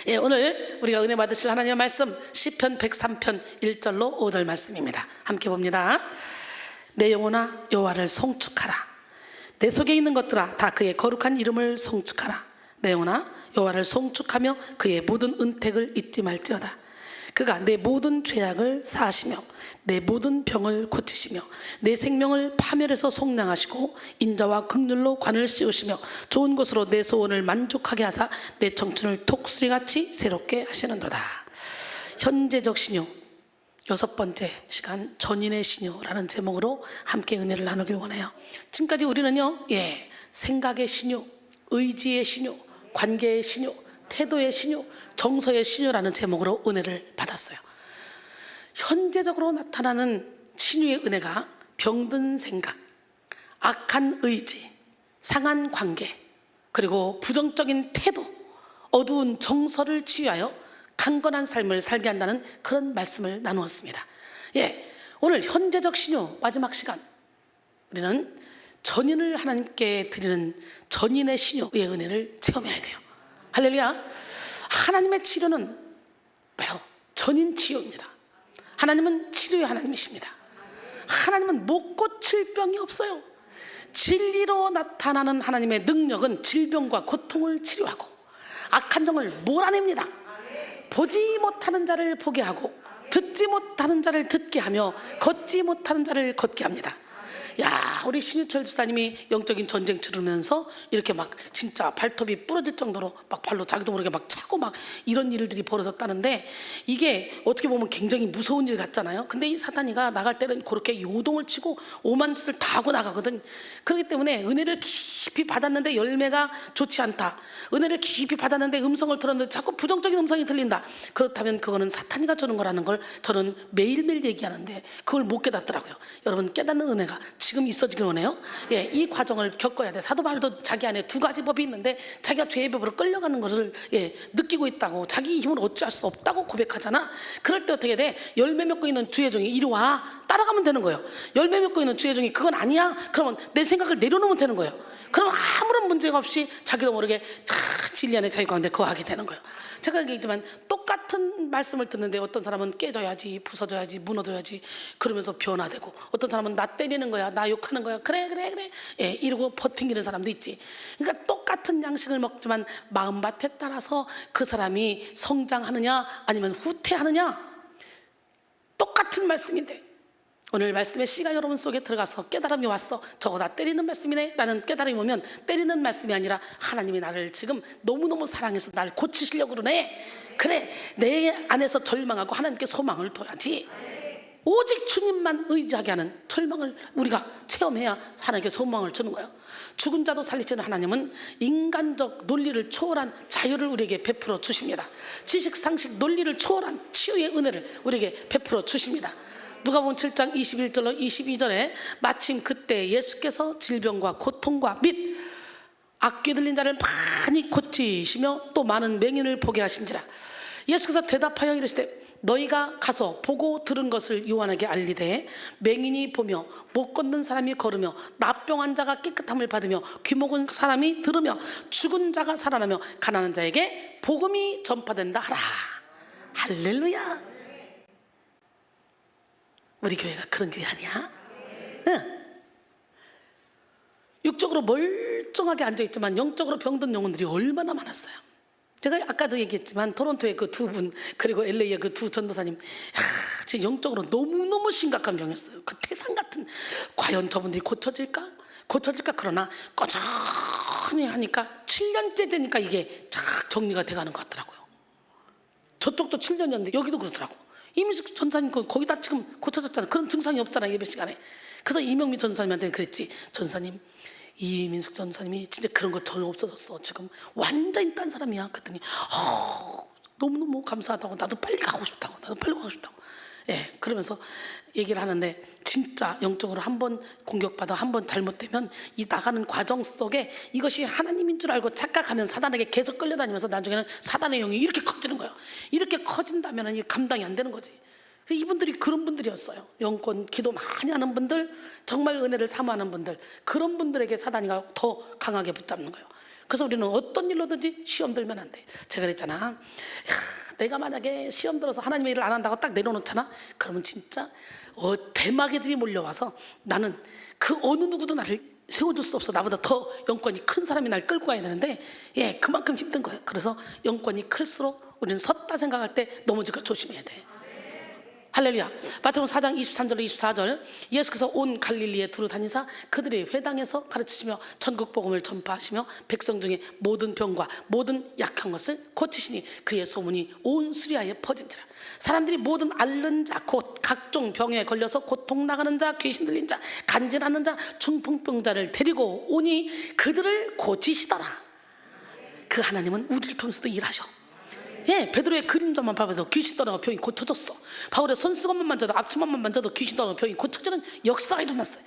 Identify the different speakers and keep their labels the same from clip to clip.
Speaker 1: 예, 오늘 우리가 은혜 받으실 하나님의 말씀 시편 103편 1절로 5절 말씀입니다. 함께 봅니다. 내 영혼아 여호와를 송축하라. 내 속에 있는 것들아 다 그의 거룩한 이름을 송축하라. 내 영혼아 여호와를 송축하며 그의 모든 은택을 잊지 말지어다. 그가 내 모든 죄악을 사하시며 내 모든 병을 고치시며 내 생명을 파멸해서 속량하시고 인자와 긍휼로 관을 씌우시며 좋은 것으로 내 소원을 만족하게 하사 내 청춘을 독수리같이 새롭게 하시는도다. 현재적 신요 여섯 번째 시간, 전인의 신요라는 제목으로 함께 은혜를 나누길 원해요. 지금까지 우리는요, 생각의 신요, 의지의 신요, 관계의 신요, 태도의 신요, 정서의 신요라는 제목으로 은혜를 받았어요. 현재적으로 나타나는 신유의 은혜가 병든 생각, 악한 의지, 상한 관계, 그리고 부정적인 태도, 어두운 정서를 치유하여 강건한 삶을 살게 한다는 그런 말씀을 나누었습니다. 오늘 현재적 신유 마지막 시간, 우리는 전인을 하나님께 드리는 전인의 신유의 은혜를 체험해야 돼요. 할렐루야. 하나님의 치료는 바로 전인 치유입니다. 하나님은 치료의 하나님이십니다. 하나님은 못 고칠 병이 없어요. 진리로 나타나는 하나님의 능력은 질병과 고통을 치료하고 악한 정을 몰아냅니다. 보지 못하는 자를 보게 하고 듣지 못하는 자를 듣게 하며 걷지 못하는 자를 걷게 합니다. 우리 신유철 집사님이 영적인 전쟁 치르면서 이렇게 막 진짜 발톱이 부러질 정도로 막 발로 자기도 모르게 막 차고 막 이런 일들이 벌어졌다는데, 이게 어떻게 보면 굉장히 무서운 일 같잖아요. 근데 이 사탄이가 나갈 때는 그렇게 요동을 치고 오만 짓을 다 하고 나가거든. 그렇기 때문에 은혜를 깊이 받았는데 열매가 좋지 않다, 은혜를 깊이 받았는데 음성을 들었는데 자꾸 부정적인 음성이 들린다, 그렇다면 그거는 사탄이가 주는 거라는 걸 저는 매일매일 얘기하는데 그걸 못 깨닫더라고요. 여러분, 깨닫는 은혜가 지금 있어지길 원해요. 이 과정을 겪어야 돼. 사도 바울도 자기 안에 두 가지 법이 있는데 자기가 죄의 법으로 끌려가는 것을 느끼고 있다고, 자기 힘으로 어찌할 수 없다고 고백하잖아. 그럴 때 어떻게 돼? 열매 맺고 있는 주의 종이 이리 와, 따라가면 되는 거예요. 열매 맺고 있는 주의 종이 그건 아니야, 그러면 내 생각을 내려놓으면 되는 거예요. 그럼 아무런 문제가 없이 자기도 모르게 진리 안에 자유 가운데 거하게 되는 거예요. 제가 얘기했지만 똑같은 말씀을 듣는데 어떤 사람은 깨져야지, 부서져야지, 무너져야지 그러면서 변화되고, 어떤 사람은 나 때리는 거야, 나 욕하는 거야, 그래 이러고 버팅기는 사람도 있지. 그러니까 똑같은 양식을 먹지만 마음밭에 따라서 그 사람이 성장하느냐 아니면 후퇴하느냐, 똑같은 말씀인데 오늘 말씀의 씨가 여러분 속에 들어가서 깨달음이 왔어, 저거 나 때리는 말씀이네 라는 깨달음이 오면 때리는 말씀이 아니라 하나님이 나를 지금 너무너무 사랑해서 날 고치시려고 그러네, 그래 내 안에서 절망하고 하나님께 소망을 둬야지. 오직 주님만 의지하게 하는 절망을 우리가 체험해야 하나님께 소망을 주는 거예요. 죽은 자도 살리시는 하나님은 인간적 논리를 초월한 자유를 우리에게 베풀어 주십니다. 지식, 상식, 논리를 초월한 치유의 은혜를 우리에게 베풀어 주십니다. 누가복음 7장 21절로 22절에 마침 그때 예수께서 질병과 고통과 및 악귀 들린 자를 많이 고치시며 또 많은 맹인을 보게 하신지라. 예수께서 대답하여 이르시되 너희가 가서 보고 들은 것을 요한에게 알리되 맹인이 보며 못 걷는 사람이 걸으며 나병 환자가 깨끗함을 받으며 귀 먹은 사람이 들으며 죽은 자가 살아나며 가난한 자에게 복음이 전파된다 하라. 할렐루야. 우리 교회가 그런 교회 아니야? 응. 육적으로 멀쩡하게 앉아있지만 영적으로 병든 영혼들이 얼마나 많았어요. 제가 아까도 얘기했지만 토론토의 그 두 분, 그리고 LA의 그 두 전도사님, 진짜 영적으로 너무너무 심각한 병이었어요. 그 태산 같은, 과연 저분들이 고쳐질까? 그러나 꾸준히 하니까 7년째 되니까 이게 착 정리가 돼가는 것 같더라고요. 저쪽도 7년이었는데 여기도 그렇더라고. 이민숙 전사님 거기 다 지금 고쳐졌잖아. 그런 증상이 없잖아, 예배 시간에. 그래서 이명미 전사님한테 그랬지. 전사님, 이민숙 전사님이 진짜 그런 거 전혀 없어졌어. 지금 완전히 딴 사람이야. 그랬더니 너무너무 감사하다고, 나도 빨리 가고 싶다고. 그러면서 얘기를 하는데, 진짜 영적으로 한번 공격받아 한번 잘못되면 이 나가는 과정 속에 이것이 하나님인 줄 알고 착각하면 사단에게 계속 끌려다니면서 나중에는 사단의 영이 이렇게 커지는 거예요. 이렇게 커진다면 이 감당이 안 되는 거지. 이분들이 그런 분들이었어요. 영권 기도 많이 하는 분들, 정말 은혜를 사모하는 분들, 그런 분들에게 사단이가 더 강하게 붙잡는 거예요. 그래서 우리는 어떤 일로든지 시험 들면 안 돼. 제가 그랬잖아, 내가 만약에 시험 들어서 하나님의 일을 안 한다고 딱 내려놓잖아. 그러면 진짜 대마귀들이 몰려와서 나는 그 어느 누구도 나를 세워줄 수 없어. 나보다 더 영권이 큰 사람이 날 끌고 가야 되는데, 그만큼 힘든 거예요. 그래서 영권이 클수록 우리는 섰다 생각할 때 넘어질까 조심해야 돼. 할렐루야. 마태복음 4장 23절 24절, 예수께서 온 갈릴리에 두루 다니사 그들의 회당에서 가르치시며 전국 복음을 전파하시며 백성 중에 모든 병과 모든 약한 것을 고치시니 그의 소문이 온 수리아에 퍼진지라. 사람들이 모든 앓는 자, 곧 각종 병에 걸려서 고통 나가는 자, 귀신 들린 자, 간질하는 자, 중풍병자를 데리고 오니 그들을 고치시더라. 그 하나님은 우리를 통해서도 일하셔. 베드로의 그림자만 밟아도 귀신 떠나고 병이 고쳐졌어. 바울의 손수건만 만져도, 앞치마만 만져도 귀신 떠나고 병이 고쳐지는 역사가 일어났어요.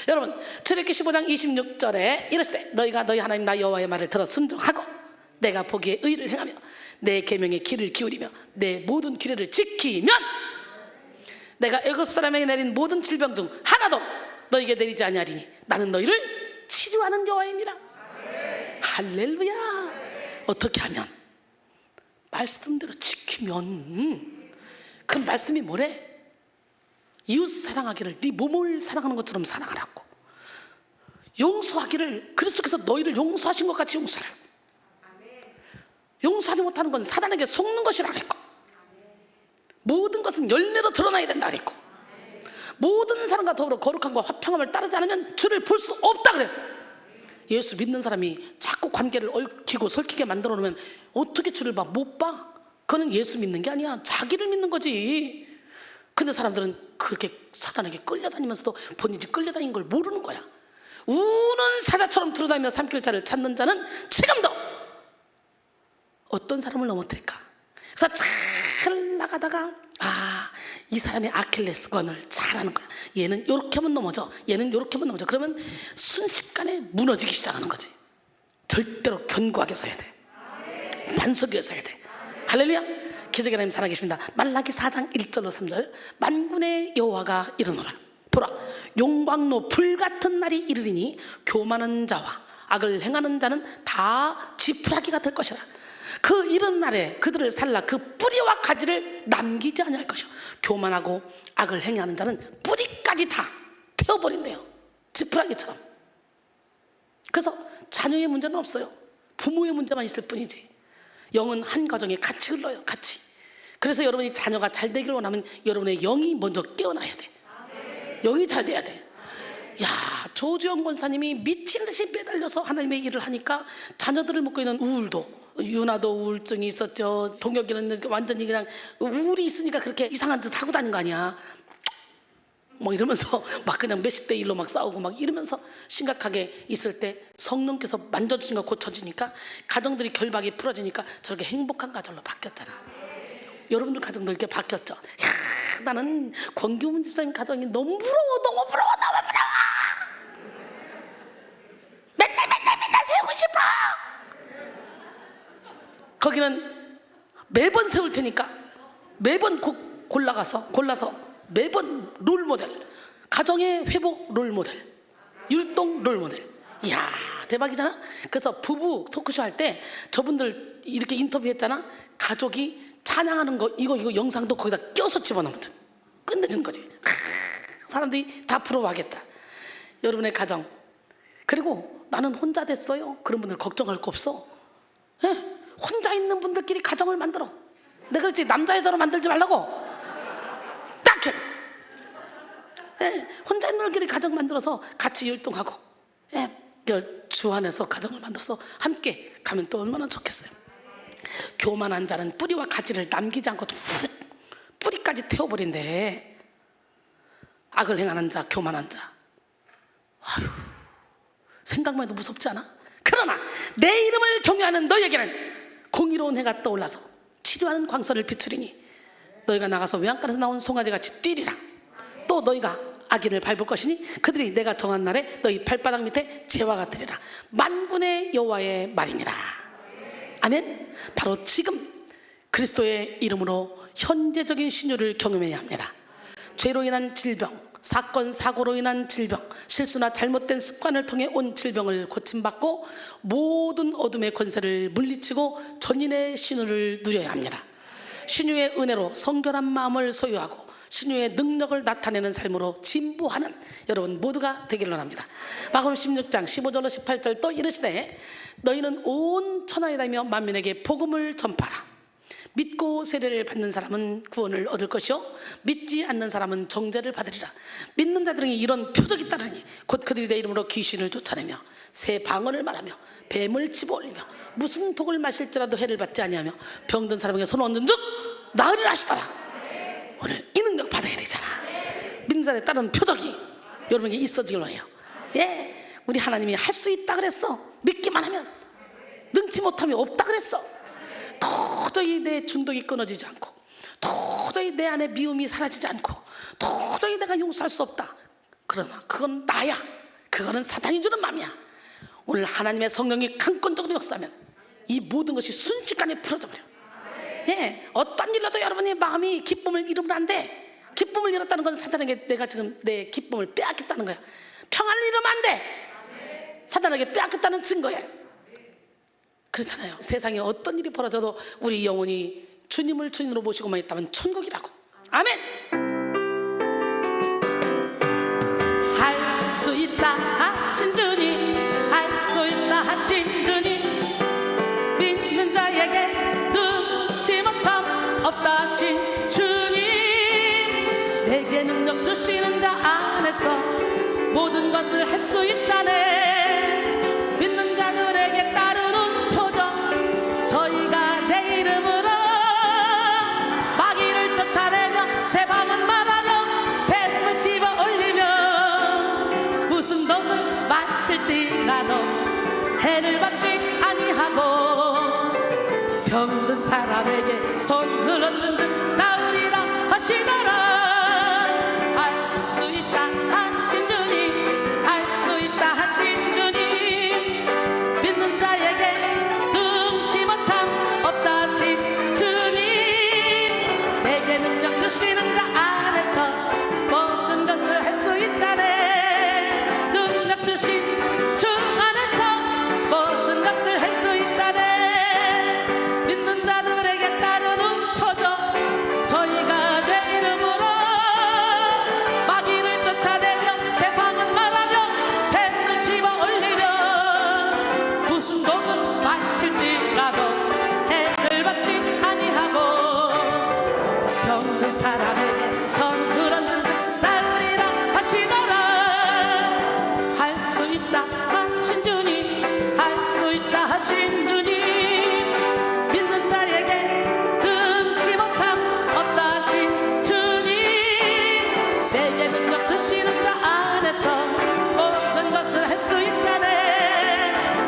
Speaker 1: 여러분, 출애굽기 15장 26절에 이랬을 때 너희가 너희 하나님 나 여호와의 말을 들어 순종하고 내가 보기에 의를 행하며 내 계명에 귀를 기울이며 내 모든 규례를 지키면 내가 애굽 사람에게 내린 모든 질병 중 하나도 너희에게 내리지 아니하리니 나는 너희를 치료하는 여호와입니다. 할렐루야. 어떻게 하면? 말씀대로 지키면. 그 말씀이 뭐래? 이웃 사랑하기를 네 몸을 사랑하는 것처럼 사랑하라고. 용서하기를 그리스도께서 너희를 용서하신 것 같이 용서하라. 용서하지 못하는 건 사단에게 속는 것이라 그랬고, 모든 것은 열매로 드러나야 된다 그랬고, 모든 사람과 더불어 거룩함과 화평함을 따르지 않으면 주를 볼 수 없다 그랬어. 예수 믿는 사람이 자꾸 관계를 얽히고 설키게 만들어 놓으면 어떻게 주를 봐? 못 봐. 그거는 예수 믿는 게 아니야. 자기를 믿는 거지. 근데 사람들은 그렇게 사단에게 끌려다니면서도 본인이 끌려다니는 걸 모르는 거야. 우는 사자처럼 두루다니며 삼킬 자를 찾는 자는 지금도 어떤 사람을 넘어뜨릴까? 그래서 잘 나가다가 이 사람이 아킬레스건을 잘하는 거야. 얘는 이렇게 하면 넘어져, 얘는 이렇게 하면 넘어져. 그러면 순식간에 무너지기 시작하는 거지. 절대로 견고하게 서야 돼. 반석에 서야 돼. 할렐루야. 기적의 하나님 살아계십니다. 말라기 4장 1절로 3절, 만군의 여호와가 이르노라. 보라, 용광로 불같은 날이 이르리니 교만한 자와 악을 행하는 자는 다 지푸라기가 될 것이라. 그 이른 날에 그들을 살라 그 뿌리와 가지를 남기지 아니할 것이요 교만하고 악을 행하는 자는 뿌리까지 다 태워버린대요. 지푸라기처럼. 그래서 자녀의 문제는 없어요. 부모의 문제만 있을 뿐이지. 영은 한 가정에 같이 흘러요. 같이. 그래서 여러분이 자녀가 잘 되기를 원하면 여러분의 영이 먼저 깨어나야 돼. 영이 잘 돼야 돼. 조주영 권사님이 미친 듯이 매달려서 하나님의 일을 하니까 자녀들을 먹고 있는 우울도, 유나도 우울증이 있었죠. 동혁이는 완전히 그냥 우울이 있으니까 그렇게 이상한 짓 하고 다닌 거 아니야. 뭐 이러면서 막 그냥 몇십 대 일로 막 싸우고 막 이러면서 심각하게 있을 때 성령께서 만져주니까 고쳐지니까 가정들이 결박이 풀어지니까 저렇게 행복한 가정으로 바뀌었잖아. 여러분들 가정도 이렇게 바뀌었죠. 나는 권규문 집사님 가정이 너무 부러워, 너무 부러워, 너무 부러워. 맨날 세우고 싶어. 거기는 매번 세울 테니까 매번 골라서 매번 롤모델, 가정의 회복 롤모델, 율동 롤모델. 이야, 대박이잖아. 그래서 부부 토크쇼 할 때 저분들 이렇게 인터뷰했잖아. 가족이 찬양하는 거 이거 영상도 거기다 껴서 집어넣으면 끝내주는 거지. 사람들이 다 부러워하겠다. 여러분의 가정. 그리고 나는 혼자 됐어요. 그런 분들 걱정할 거 없어. 혼자 있는 분들끼리 가정을 만들어. 내가 그랬지, 남자 여자로 만들지 말라고. 딱 혼자 있는 분들끼리 가정 만들어서 같이 율동하고 주 안에서 가정을 만들어서 함께 가면 또 얼마나 좋겠어요. 교만한 자는 뿌리와 가지를 남기지 않고 뿌리까지 태워버린대. 악을 행하는 자, 교만한 자. 생각만 해도 무섭지 않아? 그러나 내 이름을 경외하는 너에게는 공의로운 해가 떠올라서 치료하는 광선을 비추리니 너희가 나가서 외양간에서 나온 송아지같이 뛰리라. 또 너희가 아기를 밟을 것이니 그들이 내가 정한 날에 너희 발바닥 밑에 재와 같으리라. 만군의 여호와의 말이니라. 아멘. 바로 지금 그리스도의 이름으로 현재적인 신유를 경험해야 합니다. 죄로 인한 질병, 사건, 사고로 인한 질병, 실수나 잘못된 습관을 통해 온 질병을 고침받고 모든 어둠의 권세를 물리치고 전인의 신유를 누려야 합니다. 신유의 은혜로 성결한 마음을 소유하고 신유의 능력을 나타내는 삶으로 진보하는 여러분 모두가 되기를 원합니다. 마가복음 16장 15절로 18절 또 이르시되 너희는 온 천하에 다니며 만민에게 복음을 전파하라. 믿고 세례를 받는 사람은 구원을 얻을 것이요 믿지 않는 사람은 정죄를 받으리라. 믿는 자들에게 이런 표적이 따르니 곧 그들이 내 이름으로 귀신을 쫓아내며 새 방언을 말하며 뱀을 집어올리며 무슨 독을 마실지라도 해를 받지 아니하며 병든 사람에게 손을 얹은 즉 나으리라 하시더라. 오늘 이 능력 받아야 되잖아. 믿는 자들에 따른 표적이 여러분에게 있어지길 원해요. 예, 우리 하나님이 할 수 있다 그랬어. 믿기만 하면. 능치 못하면 없다 그랬어. 도저히 내 중독이 끊어지지 않고 도저히 내 안에 미움이 사라지지 않고 도저히 내가 용서할 수 없다. 그러나 그건 나야. 그거는 사탄이 주는 마음이야. 오늘 하나님의 성령이 강권적으로 역사하면 이 모든 것이 순식간에 풀어져 버려. 예, 어떤 일로도 여러분의 마음이 기쁨을 잃으면 안 돼. 기쁨을 잃었다는 건 사탄에게 내가 지금 내 기쁨을 빼앗겼다는 거야. 평안을 잃으면 안 돼. 사탄에게 빼앗겼다는 증거예요. 그렇잖아요. 세상에 어떤 일이 벌어져도 우리 영혼이 주님을 주님으로 모시고만 있다면 천국이라고. 아멘. 할 수 있다 하신 주님, 할 수 있다 하신 주님, 믿는 자에게 능치 못함 없다 하신 주님, 내게 능력 주시는 자 안에서 모든 것을 할 수 있다네. 믿는 자들에게 따르는 표적, 저희가 내 이름으로 마귀를 쫓아내며 새 방언 말하며 뱀을 집어 올리며 무슨 독을 마실지라도 해를 받지 아니하고 병든 사람에게 손을 얹은 즉 나으리라 하시더라. 할 수 있다 하신 주님, 할 수 있다 하신 주님, 믿는 자에게 능치 못함 없다 하신 주님, 내게 능력 주시는 자 안에서 모든 것을 할 수 있다네. 능력 주신 주 안에서 모든 것을 할 수 있다네. 믿는 자들에게 따르는 표적, 저희가 내 이름으로 마귀를 쫓아내며 새 방언 말하며 뱀을 집어 올리며 무슨 독을 마실지라도 해를 받지 아니하고 병든 사람에게 손을 얹은 즉 나으리라 하시더라. 할 수 있다 하신 주님, 할 수 있다 하신 주님, 믿는 자에게 능치 못함 없다 하신 주님, 내게 능력 주시는 자 안에서 모든 것을 할 수 있다네.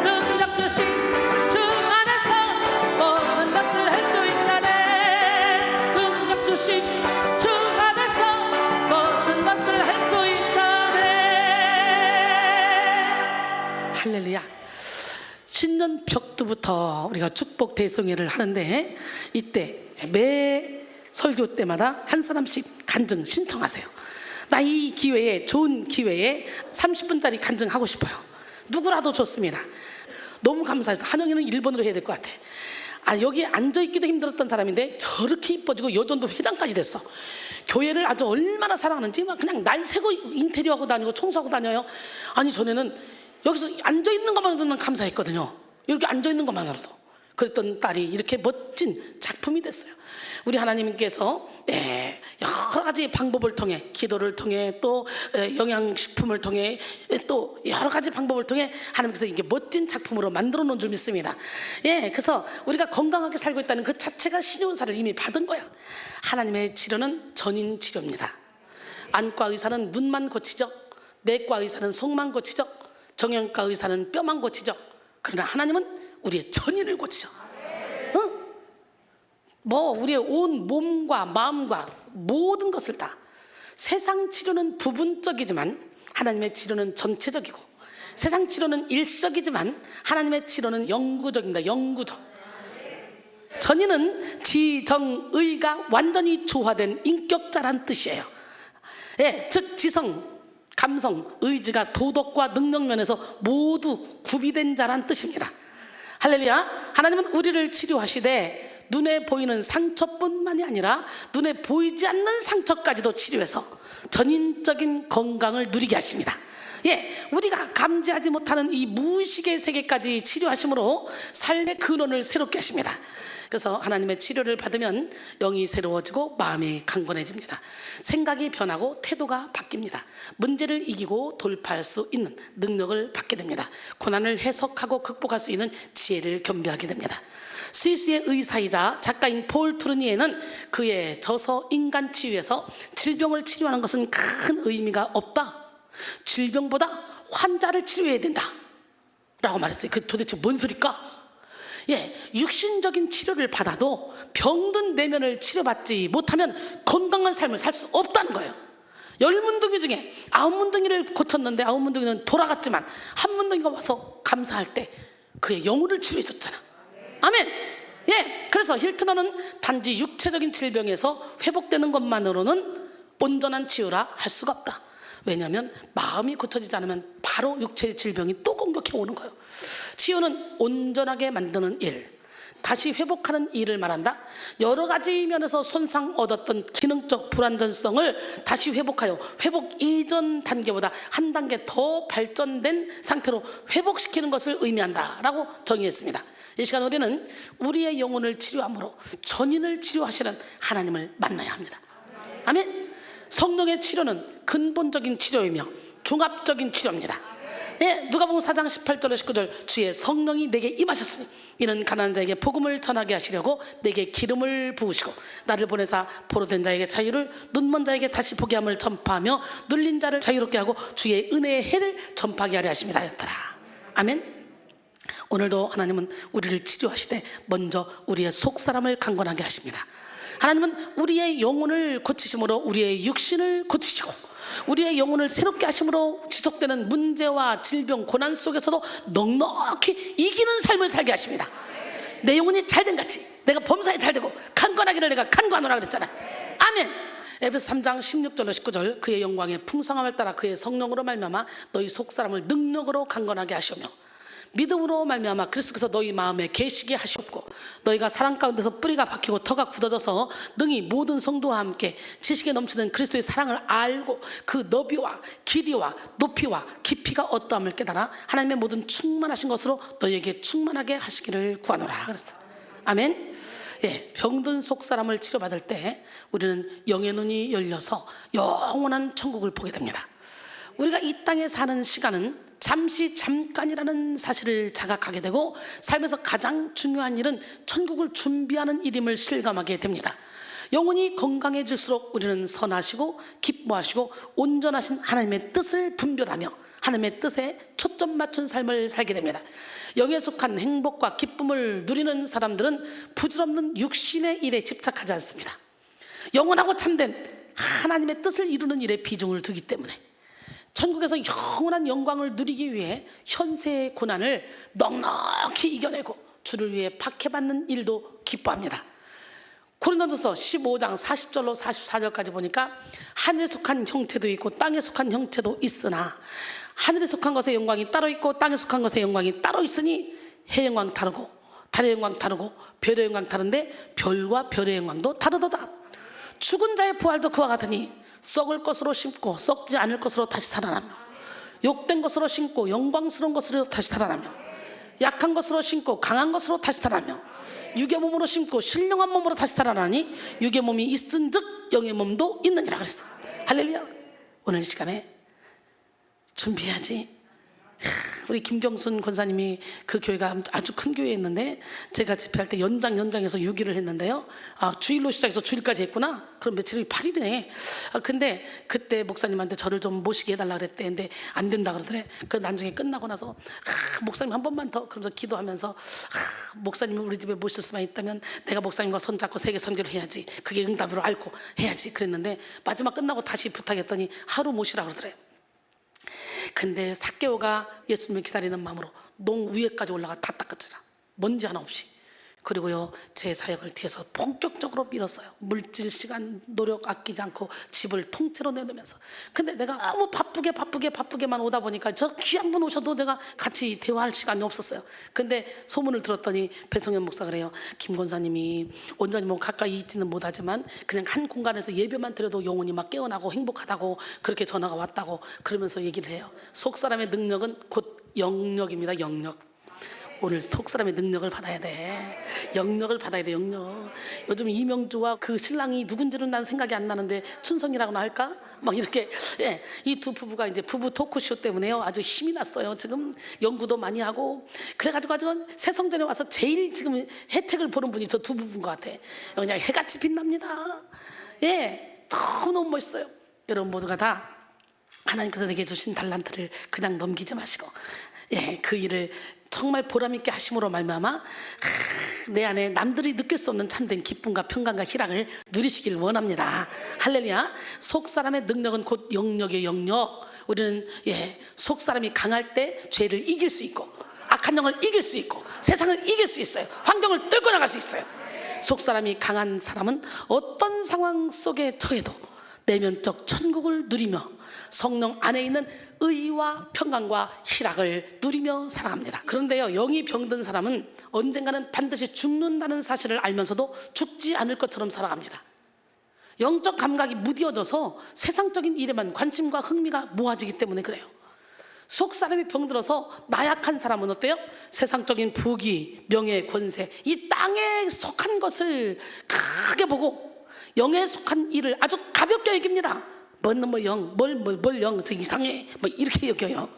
Speaker 1: 능력 주신 주 안에서 모든 것을 할 수 있다네. 능력 주신 주 안에서 모든 것을 할 수 있다네. 할렐루야. 신년 벽두부터 우리가 축복 대성회를 하는데 이때 매 설교 때마다 한 사람씩 간증 신청하세요. 나 이 기회에, 좋은 기회에 30분짜리 간증하고 싶어요. 누구라도 좋습니다. 너무 감사해서 한영이는 1번으로 해야 될 것 같아. 여기 앉아있기도 힘들었던 사람인데 저렇게 이뻐지고 여전도 회장까지 됐어. 교회를 아주 얼마나 사랑하는지 막 그냥 날 새고 인테리어하고 다니고 청소하고 다녀요. 아니 전에는 여기서 앉아있는 것만으로도 난 감사했거든요. 이렇게 앉아있는 것만으로도. 그랬던 딸이 이렇게 멋진 작품이 됐어요. 우리 하나님께서 여러 가지 방법을 통해, 기도를 통해, 또 영양식품을 통해, 또 여러 가지 방법을 통해 하나님께서 이게 멋진 작품으로 만들어 놓은 줄 믿습니다. 그래서 우리가 건강하게 살고 있다는 그 자체가 신유은사를 이미 받은 거야. 하나님의 치료는 전인 치료입니다. 안과 의사는 눈만 고치죠. 내과 의사는 속만 고치죠. 정형외과 의사는 뼈만 고치죠. 그러나 하나님은 우리의 전인을 고치죠. 우리의 온 몸과 마음과 모든 것을 다. 세상 치료는 부분적이지만 하나님의 치료는 전체적이고, 세상 치료는 일시적이지만 하나님의 치료는 영구적입니다. 영구적. 전인은 지정의가 완전히 조화된 인격자란 뜻이에요. 예, 즉 지성, 감성, 의지가 도덕과 능력 면에서 모두 구비된 자란 뜻입니다. 할렐루야. 하나님은 우리를 치료하시되 눈에 보이는 상처뿐만이 아니라 눈에 보이지 않는 상처까지도 치료해서 전인적인 건강을 누리게 하십니다. 예, 우리가 감지하지 못하는 이 무의식의 세계까지 치료하심으로 삶의 근원을 새롭게 하십니다. 그래서 하나님의 치료를 받으면 영이 새로워지고 마음이 강건해집니다. 생각이 변하고 태도가 바뀝니다. 문제를 이기고 돌파할 수 있는 능력을 받게 됩니다. 고난을 해석하고 극복할 수 있는 지혜를 겸비하게 됩니다. 스위스의 의사이자 작가인 폴 투르니에는 그의 저서 인간 치유에서 질병을 치료하는 것은 큰 의미가 없다, 질병보다 환자를 치료해야 된다 라고 말했어요. 그 도대체 뭔 소리일까? 예, 육신적인 치료를 받아도 병든 내면을 치료받지 못하면 건강한 삶을 살 수 없다는 거예요. 10문둥이 중에 9문둥이를 고쳤는데 9문둥이는 돌아갔지만 한 문둥이가 와서 감사할 때 그의 영혼을 치료해 줬잖아. 아멘. 예, 그래서 힐트너는 단지 육체적인 질병에서 회복되는 것만으로는 온전한 치유라 할 수가 없다. 왜냐하면 마음이 고쳐지지 않으면 바로 육체의 질병이 또 공격해 오는 거예요. 치유는 온전하게 만드는 일, 다시 회복하는 일을 말한다. 여러 가지 면에서 손상 얻었던 기능적 불완전성을 다시 회복하여 회복 이전 단계보다 한 단계 더 발전된 상태로 회복시키는 것을 의미한다 라고 정의했습니다. 이 시간 우리는 우리의 영혼을 치료함으로 전인을 치료하시는 하나님을 만나야 합니다. 아멘. 성령의 치료는 근본적인 치료이며 종합적인 치료입니다. 예, 누가복음 4장 18절에 19절 주의 성령이 내게 임하셨으니 이는 가난한 자에게 복음을 전하게 하시려고 내게 기름을 부으시고 나를 보내사 포로된 자에게 자유를, 눈먼 자에게 다시 보게 함을 전파하며 눌린 자를 자유롭게 하고 주의 은혜의 해를 전파하게 하려 하심이라 하였더라. 아멘. 오늘도 하나님은 우리를 치료하시되 먼저 우리의 속사람을 강건하게 하십니다. 하나님은 우리의 영혼을 고치심으로 우리의 육신을 고치시고 우리의 영혼을 새롭게 하심으로 지속되는 문제와 질병, 고난 속에서도 넉넉히 이기는 삶을 살게 하십니다. 내 영혼이 잘된 같이 내가 범사에 잘되고 강건하기를 내가 간구하노라 그랬잖아. 아멘. 에베소 3장 16절로 19절 그의 영광의 풍성함을 따라 그의 성령으로 말미암아 너희 속사람을 능력으로 강건하게 하시며 믿음으로 말미암아 그리스도께서 너희 마음에 계시게 하시옵고 너희가 사랑 가운데서 뿌리가 박히고 터가 굳어져서 능히 모든 성도와 함께 지식에 넘치는 그리스도의 사랑을 알고 그 너비와 길이와 높이와 깊이가 어떠함을 깨달아 하나님의 모든 충만하신 것으로 너희에게 충만하게 하시기를 구하노라 그랬어. 아멘. 예, 병든 속사람을 치료받을 때 우리는 영의 눈이 열려서 영원한 천국을 보게 됩니다. 우리가 이 땅에 사는 시간은 잠깐이라는 사실을 자각하게 되고 삶에서 가장 중요한 일은 천국을 준비하는 일임을 실감하게 됩니다. 영혼이 건강해질수록 우리는 선하시고 기뻐하시고 온전하신 하나님의 뜻을 분별하며 하나님의 뜻에 초점 맞춘 삶을 살게 됩니다. 영에 속한 행복과 기쁨을 누리는 사람들은 부질없는 육신의 일에 집착하지 않습니다. 영원하고 참된 하나님의 뜻을 이루는 일에 비중을 두기 때문에 천국에서 영원한 영광을 누리기 위해 현세의 고난을 넉넉히 이겨내고 주를 위해 박해받는 일도 기뻐합니다. 고린도전서 15장 40절로 44절까지 보니까 하늘에 속한 형체도 있고 땅에 속한 형체도 있으나 하늘에 속한 것의 영광이 따로 있고 땅에 속한 것의 영광이 따로 있으니 해 영광 다르고 달의 영광 다르고 별의 영광 다른데 별과 별의 영광도 다르도다. 죽은 자의 부활도 그와 같으니 썩을 것으로 심고 썩지 않을 것으로 다시 살아나며 욕된 것으로 심고 영광스러운 것으로 다시 살아나며 약한 것으로 심고 강한 것으로 다시 살아나며 육의 몸으로 심고 신령한 몸으로 다시 살아나니 육의 몸이 있은즉 영의 몸도 있느니라 그랬어. 할렐루야. 오늘 이 시간에 준비해야지. 우리 김정순 권사님이 그 교회가 아주 큰 교회였는데 제가 집회할 때 연장해서 6일을 했는데요. 주일로 시작해서 주일까지 했구나. 그럼 며칠이 8일이네. 근데 그때 목사님한테 저를 좀 모시게 해달라 그랬대. 근데 안 된다 그러더래. 그 나중에 끝나고 나서 목사님 한 번만 더 그러면서 기도하면서 목사님을 우리 집에 모실 수만 있다면 내가 목사님과 손잡고 세계 선교를 해야지. 그게 응답으로 알고 해야지 그랬는데 마지막 끝나고 다시 부탁했더니 하루 모시라 그러더래. 근데 삭개오가 예수님을 기다리는 마음으로 농 위에까지 올라가 다 닦았잖아. 먼지 하나 없이. 그리고요, 제 사역을 뒤에서 본격적으로 밀었어요. 물질, 시간, 노력 아끼지 않고 집을 통째로 내놓으면서. 근데 내가 너무 바쁘게만 오다 보니까 저 귀한 분 오셔도 내가 같이 대화할 시간이 없었어요. 근데 소문을 들었더니 배성현 목사가 그래요. 김 권사님이 온전히 뭐 가까이 있지는 못하지만 그냥 한 공간에서 예배만 드려도 영혼이 막 깨어나고 행복하다고 그렇게 전화가 왔다고 그러면서 얘기를 해요. 속 사람의 능력은 곧 영역입니다. 영역. 오늘 속 사람의 능력을 받아야 돼. 영역을 받아야 돼. 영역. 요즘 이명주와 그 신랑이 누군지는 난 생각이 안 나는데 춘성이라고나 할까? 막 이렇게, 예, 이 두 부부가 이제 부부 토크쇼 때문에요 아주 힘이 났어요. 지금 연구도 많이 하고 그래가지고 아주 새성전에 와서 제일 지금 혜택을 보는 분이 저 두 부부인 것 같아. 그냥 해같이 빛납니다. 예, 너무너무 멋있어요. 여러분 모두가 다 하나님께서 내게 주신 달란트를 그냥 넘기지 마시고, 예, 그 일을 정말 보람있게 하심으로 말미암아 내 안에 남들이 느낄 수 없는 참된 기쁨과 평강과 희락을 누리시길 원합니다. 할렐루야. 속 사람의 능력은 곧 영역의 영역. 우리는, 예, 속 사람이 강할 때 죄를 이길 수 있고 악한 영을 이길 수 있고 세상을 이길 수 있어요. 환경을 뚫고 나갈 수 있어요. 속 사람이 강한 사람은 어떤 상황 속에 처해도 내면적 천국을 누리며 성령 안에 있는 의와 평강과 희락을 누리며 살아갑니다. 그런데요, 영이 병든 사람은 언젠가는 반드시 죽는다는 사실을 알면서도 죽지 않을 것처럼 살아갑니다. 영적 감각이 무뎌져서 세상적인 일에만 관심과 흥미가 모아지기 때문에 그래요. 속 사람이 병들어서 나약한 사람은 어때요? 세상적인 부귀, 명예, 권세, 이 땅에 속한 것을 크게 보고 영에 속한 일을 아주 가볍게 여깁니다. 뭐 영, 뭘 영, 저 이상해, 뭐 이렇게 여겨요.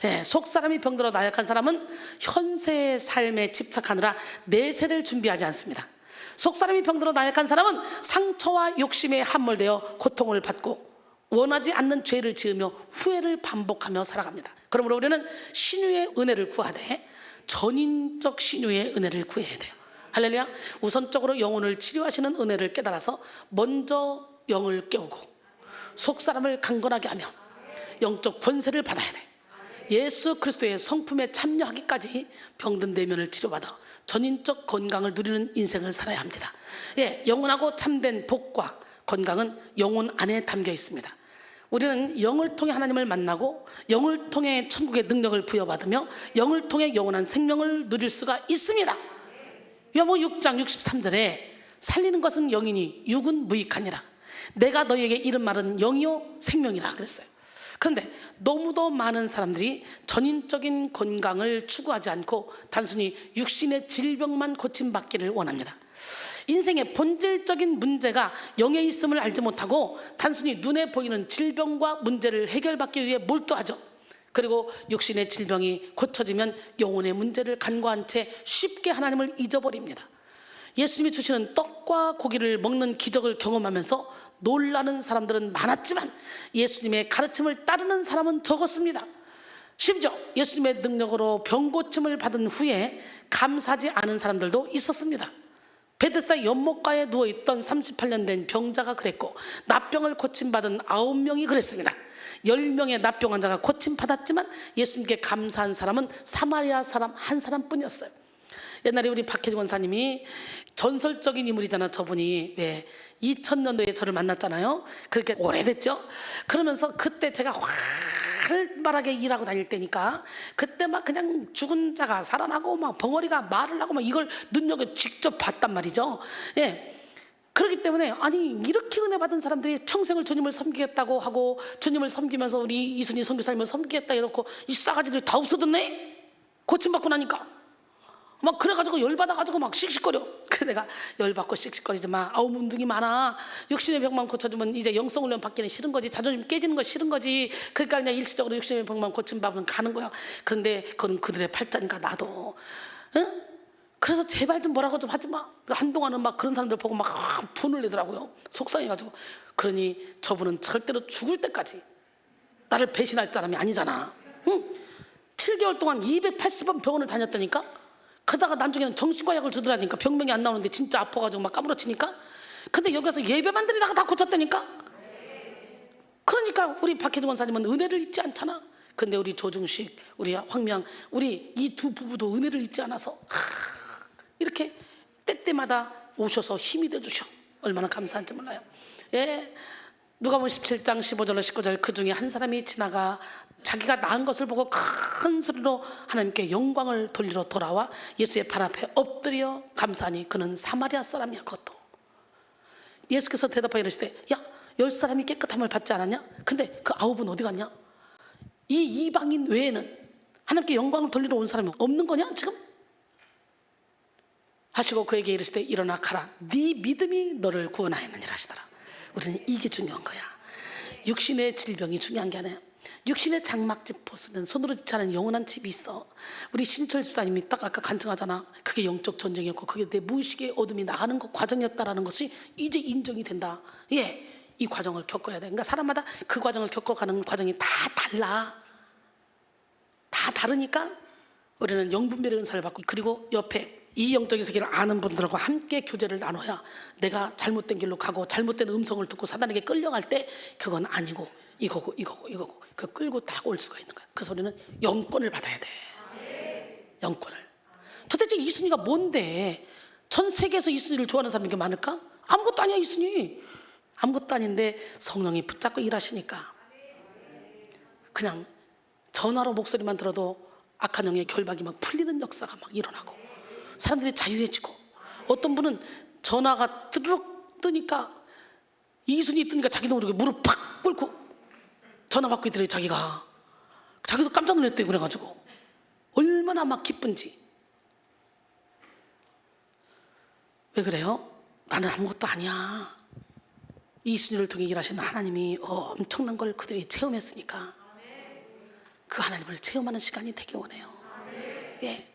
Speaker 1: 예, 속 사람이 병들어 나약한 사람은 현세의 삶에 집착하느라 내세를 준비하지 않습니다. 속 사람이 병들어 나약한 사람은 상처와 욕심에 함몰되어 고통을 받고 원하지 않는 죄를 지으며 후회를 반복하며 살아갑니다. 그러므로 우리는 신유의 은혜를 구하되 전인적 신유의 은혜를 구해야 돼요. 할렐루야. 우선적으로 영혼을 치료하시는 은혜를 깨달아서 먼저 영을 깨우고 속 사람을 강건하게 하며 영적 권세를 받아야 돼. 예수 그리스도의 성품에 참여하기까지 병든 내면을 치료받아 전인적 건강을 누리는 인생을 살아야 합니다. 예, 영원하고 참된 복과 건강은 영혼 안에 담겨 있습니다. 우리는 영을 통해 하나님을 만나고 영을 통해 천국의 능력을 부여받으며 영을 통해 영원한 생명을 누릴 수가 있습니다. 요한복음 6장 63절에 살리는 것은 영이니 육은 무익하니라. 내가 너희에게 이른 말은 영이요 생명이라 그랬어요. 그런데 너무도 많은 사람들이 전인적인 건강을 추구하지 않고 단순히 육신의 질병만 고침받기를 원합니다. 인생의 본질적인 문제가 영에 있음을 알지 못하고 단순히 눈에 보이는 질병과 문제를 해결받기 위해 몰두하죠. 그리고 육신의 질병이 고쳐지면 영혼의 문제를 간과한 채 쉽게 하나님을 잊어버립니다. 예수님이 주시는 떡과 고기를 먹는 기적을 경험하면서 놀라는 사람들은 많았지만 예수님의 가르침을 따르는 사람은 적었습니다. 심지어 예수님의 능력으로 병고침을 받은 후에 감사하지 않은 사람들도 있었습니다. 베데스다 연못가에 누워있던 38년 된 병자가 그랬고 납병을 고침받은 9명이 그랬습니다. 10명의 납병 환자가 고침받았지만 예수님께 감사한 사람은 사마리아 사람 한 사람뿐이었어요. 옛날에 우리 박혜진 원사님이 전설적인 인물이잖아. 저분이 왜 2000년도에 저를 만났잖아요. 그렇게 오래됐죠. 그러면서 그때 제가 활발하게 일하고 다닐 때니까 그때 막 그냥 죽은 자가 살아나고 막 벙어리가 말을 하고 막 이걸 눈여겨 직접 봤단 말이죠. 예. 그렇기 때문에 아니 이렇게 은혜 받은 사람들이 평생을 주님을 섬기겠다고 하고 주님을 섬기면서 우리 이순희 선교사님을 섬기겠다 이러고 이 싸가지들이 다 없어졌네. 고침받고 나니까 막 그래가지고 열받아가지고 막 씩씩거려. 그래 내가 열받고 씩씩거리지 마. 아우 문둥이 많아. 육신의 병만 고쳐주면 이제 영성 훈련 받기는 싫은 거지. 자존심 깨지는 거 싫은 거지. 그러니까 그냥 일시적으로 육신의 병만 고침받으면 가는 거야. 근데 그건 그들의 팔자니까 나도. 응? 그래서 제발 좀 뭐라고 좀 하지 마. 한동안은 막 그런 사람들 보고 막 분을 내더라고요. 속상해가지고. 그러니 저분은 절대로 죽을 때까지 나를 배신할 사람이 아니잖아. 응? 7개월 동안 280번 병원을 다녔다니까. 그러다가 나중에는 정신과 약을 주더라니까. 병명이 안 나오는데 진짜 아파가지고 막 까무러치니까. 근데 여기 와서 예배만 드리다가 다 고쳤다니까. 그러니까 우리 박혜진 원사님은 은혜를 잊지 않잖아. 근데 우리 조중식, 우리 황명, 우리 이 두 부부도 은혜를 잊지 않아서 이렇게 때때마다 오셔서 힘이 되주셔. 얼마나 감사한지 몰라요. 예, 누가복음 17장 15절로 19절 그 중에 한 사람이 지나가 자기가 낳은 것을 보고 큰 소리로 하나님께 영광을 돌리러 돌아와 예수의 발 앞에 엎드려 감사하니 그는 사마리아 사람이야. 그것도 예수께서 대답하여 이르시되 야, 10사람이 깨끗함을 받지 않았냐? 근데 그 9은 어디 갔냐? 이 이방인 외에는 하나님께 영광을 돌리러 온 사람이 없는 거냐 지금? 하시고 그에게 이르시되 일어나 가라, 네 믿음이 너를 구원하였느니라 하시더라. 우리는 이게 중요한 거야. 육신의 질병이 중요한 게 아니야. 육신의 장막집 벗으면 손으로 짓지 영원한 집이 있어. 우리 신철 집사님이 딱 아까 간증하잖아. 그게 영적 전쟁이었고 그게 내 무의식의 어둠이 나가는 것 과정이었다라는 것이 이제 인정이 된다. 예, 이 과정을 겪어야 돼. 그러니까 사람마다 그 과정을 겪어가는 과정이 다 달라. 다 다르니까 우리는 영분별의 은사를 받고, 그리고 옆에 이 영적인 세계를 아는 분들하고 함께 교제를 나눠야 내가 잘못된 길로 가고 잘못된 음성을 듣고 사단에게 끌려갈 때 그건 아니고 이거고 그 끌고 딱 올 수가 있는 거야. 그래서 우리는 영권을 받아야 돼. 영권을. 도대체 이순이가 뭔데? 전 세계에서 이순이를 좋아하는 사람이 이렇게 많을까? 아무것도 아니야. 이순이 아무것도 아닌데 성령이 붙잡고 일하시니까 그냥 전화로 목소리만 들어도 악한 영의 결박이 막 풀리는 역사가 막 일어나고 사람들이 자유해지고, 어떤 분은 전화가 뜨르륵 뜨니까 이순이 뜨니까 자기도 모르게 무릎 팍 꿇고 전화 받고 있더래. 자기도 깜짝 놀랐대. 그래가지고 얼마나 막 기쁜지. 왜 그래요? 나는 아무것도 아니야. 이순이를 통해 일하시는 하나님이 엄청난 걸 그들이 체험했으니까 그 하나님을 체험하는 시간이 되기 원해요. 예.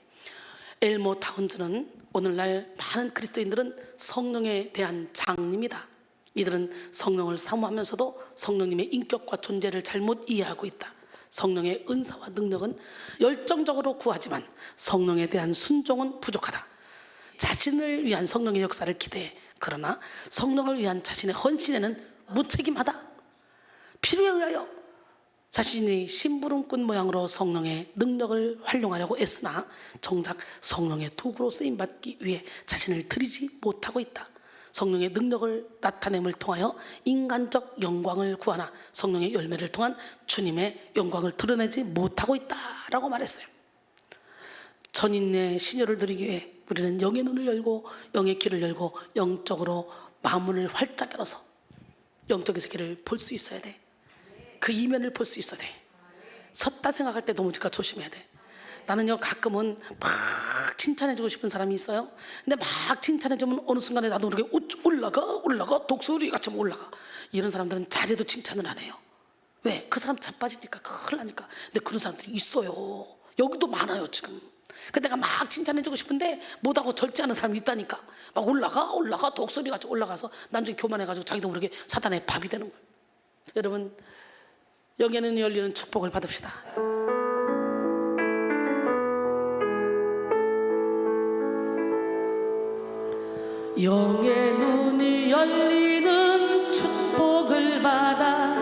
Speaker 1: 엘모 타운즈는 오늘날 많은 그리스도인들은 성령에 대한 장님이다. 이들은 성령을 사모하면서도 성령님의 인격과 존재를 잘못 이해하고 있다. 성령의 은사와 능력은 열정적으로 구하지만 성령에 대한 순종은 부족하다. 자신을 위한 성령의 역사를 기대해. 그러나 성령을 위한 자신의 헌신에는 무책임하다. 필요에 의하여 자신이 심부름꾼 모양으로 성령의 능력을 활용하려고 애쓰나 정작 성령의 도구로 쓰임받기 위해 자신을 드리지 못하고 있다. 성령의 능력을 나타냄을 통하여 인간적 영광을 구하나 성령의 열매를 통한 주님의 영광을 드러내지 못하고 있다라고 말했어요. 전인의 신여를 드리기 위해 우리는 영의 눈을 열고 영의 귀를 열고 영적으로 마음문을 활짝 열어서 영적인 세계를 볼 수 있어야 돼. 그 이면을 볼 수 있어야 돼. 섰다 생각할 때 너무 조심해야 돼. 나는요 가끔은 막 칭찬해주고 싶은 사람이 있어요. 근데 막 칭찬해주면 어느 순간에 나도 모르게 올라가 독수리 같이 올라가. 이런 사람들은 잘해도 칭찬을 안 해요. 왜? 그 사람 자빠지니까 큰일 나니까. 근데 그런 사람들이 있어요. 여기도 많아요 지금. 근데 내가 막 칭찬해주고 싶은데 못하고 절제하는 사람이 있다니까. 막 올라가 독수리 같이 올라가서 나중에 교만해가지고 자기도 모르게 사단의 밥이 되는 거예요. 여러분, 영에는 열리는 축복을 받읍시다. 영의 눈이 열리는 축복을 받아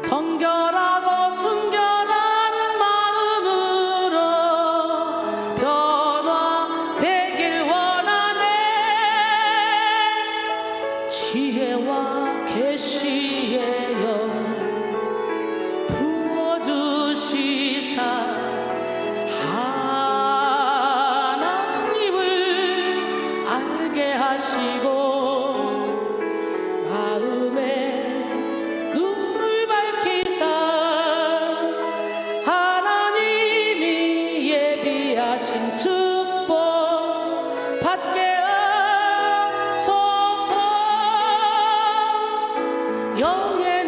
Speaker 1: 정결하고 순결한 마음으로 변화되길 원하네. 지혜와 계시의 영 부어주시사 하나님을 알게 하시고 마음에 눈을 밝히사 하나님이 예비하신 축복 받게 하소서. 영의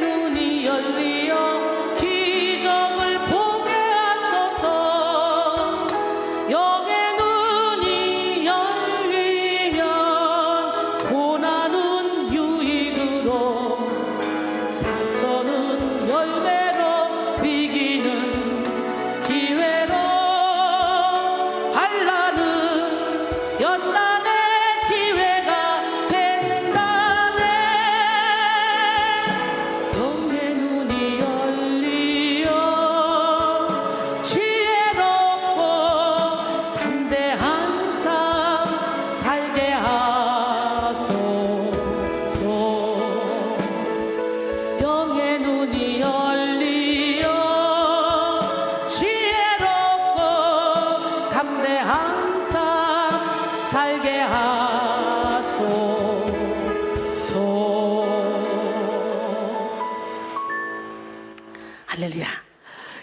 Speaker 1: 할렐루야.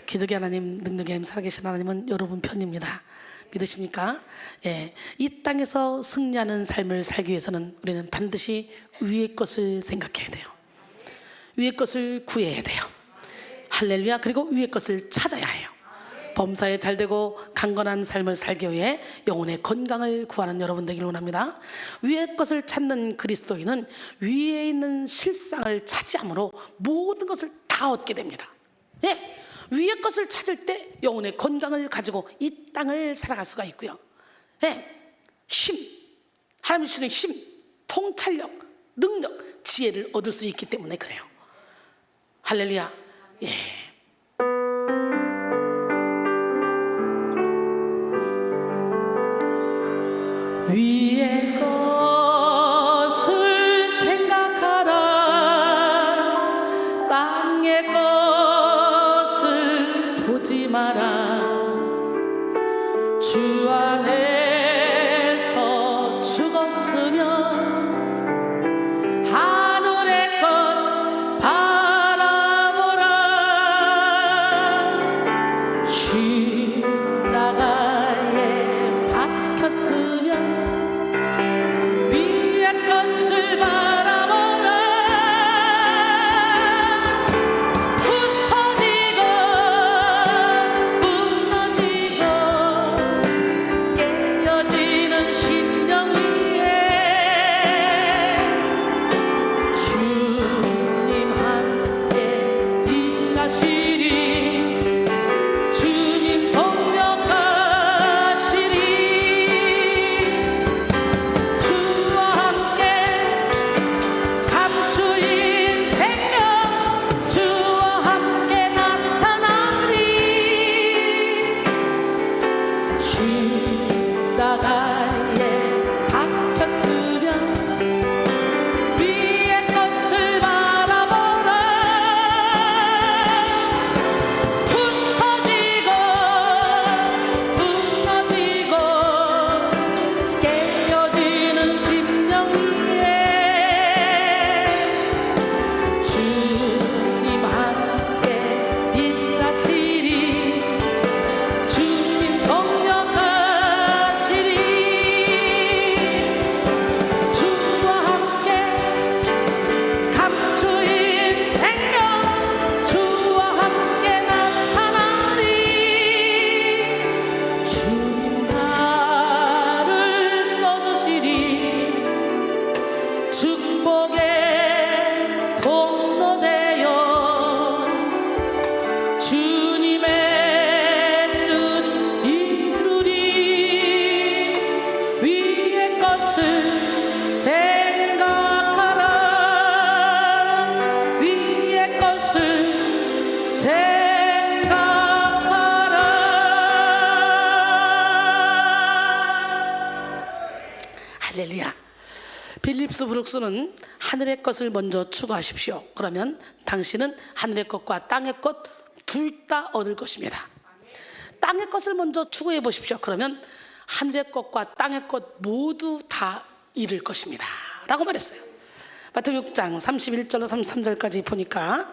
Speaker 1: 기적의 하나님, 능력의 하나님, 살아계신 하나님은 여러분 편입니다. 믿으십니까? 예, 이 땅에서 승리하는 삶을 살기 위해서는 우리는 반드시 위의 것을 생각해야 돼요. 위의 것을 구해야 돼요. 할렐루야. 그리고 위의 것을 찾아야 해요. 범사에 잘되고 강건한 삶을 살기 위해 영혼의 건강을 구하는 여러분 되기를 원합니다. 위의 것을 찾는 그리스도인은 위에 있는 실상을 차지함으로 모든 것을 다 얻게 됩니다. 예, 위의 것을 찾을 때 영혼의 건강을 가지고 이 땅을 살아갈 수가 있고요. 예, 힘, 하나님 주시는 힘, 통찰력, 능력, 지혜를 얻을 수 있기 때문에 그래요. 할렐루야. 예. 위의 것을 생각하라. 땅의 것을 보지 마라. 주 안에서 죽었으면 하늘의 것 바라보라. 십자가에 박혔으면 위의 것을 바라보라. 부서지고 무너지고 깨어지는 심령 위에 주님 함께 일하시리. 주님 동력하시리. 주와 함께 감추인 생명, 주와 함께 나타나리. 십자가에 박혔으면 위의 것을 바라보라. 부서지고 무너지고 깨어지는 심령 위에 주님 함께 일하시리. 주님 동력하시리. 주와 함께 감추인 생명, 주와 함께 나타나리. 주님 나를 써주시리. 축복의 통로 되어 주님의 뜻 이루리. 위의 것을 생각하라. 위의 것을 생각하라. 할렐루야. 빌립스 브룩스는 하늘의 것을 먼저 추구하십시오. 그러면 당신은 하늘의 것과 땅의 것 둘 다 얻을 것입니다. 땅의 것을 먼저 추구해 보십시오. 그러면 하늘의 것과 땅의 것 모두 다 잃을 것입니다 라고 말했어요. 마태복음 6장 31절로 33절까지 보니까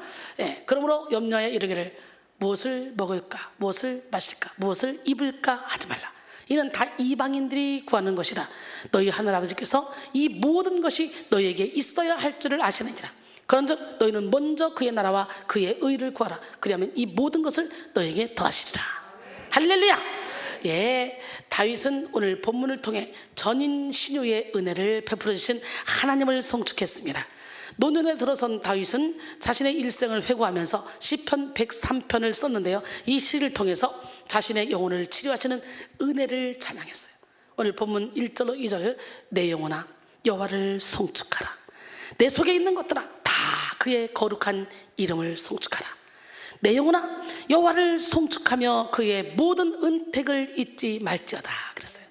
Speaker 1: 그러므로 염려하여 이르기를 무엇을 먹을까, 무엇을 마실까, 무엇을 입을까 하지 말라. 이는 다 이방인들이 구하는 것이라. 너희 하늘아버지께서 이 모든 것이 너희에게 있어야 할 줄을 아시느니라. 그런즉 너희는 먼저 그의 나라와 그의 의를 구하라. 그리하면 이 모든 것을 너희에게 더하시리라. 할렐루야. 예, 다윗은 오늘 본문을 통해 전인 신유의 은혜를 베풀어 주신 하나님을 송축했습니다. 노년에 들어선 다윗은 자신의 일생을 회고하면서 시편 103편을 썼는데요, 이 시를 통해서 자신의 영혼을 치료하시는 은혜를 찬양했어요. 오늘 본문 1절로 2절, 내 영혼아 여호와를 송축하라. 내 속에 있는 것들아 다 그의 거룩한 이름을 송축하라. 내 영혼아 여호와를 송축하며 그의 모든 은택을 잊지 말지어다 그랬어요.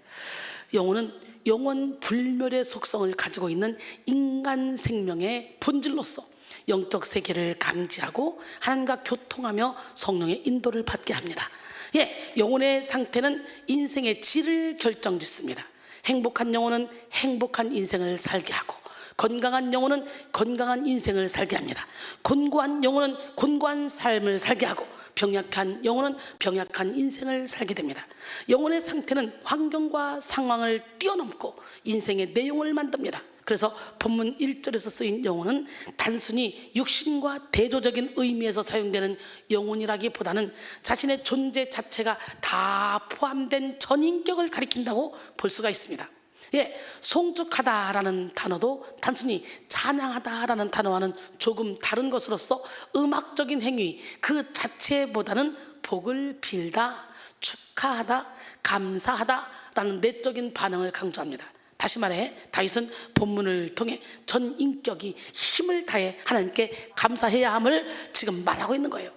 Speaker 1: 영혼은 영원 불멸의 속성을 가지고 있는 인간 생명의 본질로서 영적 세계를 감지하고 하나님과 교통하며 성령의 인도를 받게 합니다. 예, 영혼의 상태는 인생의 질을 결정짓습니다. 행복한 영혼은 행복한 인생을 살게 하고, 건강한 영혼은 건강한 인생을 살게 합니다. 곤고한 영혼은 곤고한 삶을 살게 하고, 병약한 영혼은 병약한 인생을 살게 됩니다. 영혼의 상태는 환경과 상황을 뛰어넘고 인생의 내용을 만듭니다. 그래서 본문 1절에서 쓰인 영혼은 단순히 육신과 대조적인 의미에서 사용되는 영혼이라기보다는 자신의 존재 자체가 다 포함된 전인격을 가리킨다고 볼 수가 있습니다. 예, 송축하다라는 단어도 단순히 찬양하다라는 단어와는 조금 다른 것으로서 음악적인 행위 그 자체보다는 복을 빌다, 축하하다, 감사하다라는 내적인 반응을 강조합니다. 다시 말해 다윗은 본문을 통해 전 인격이 힘을 다해 하나님께 감사해야 함을 지금 말하고 있는 거예요.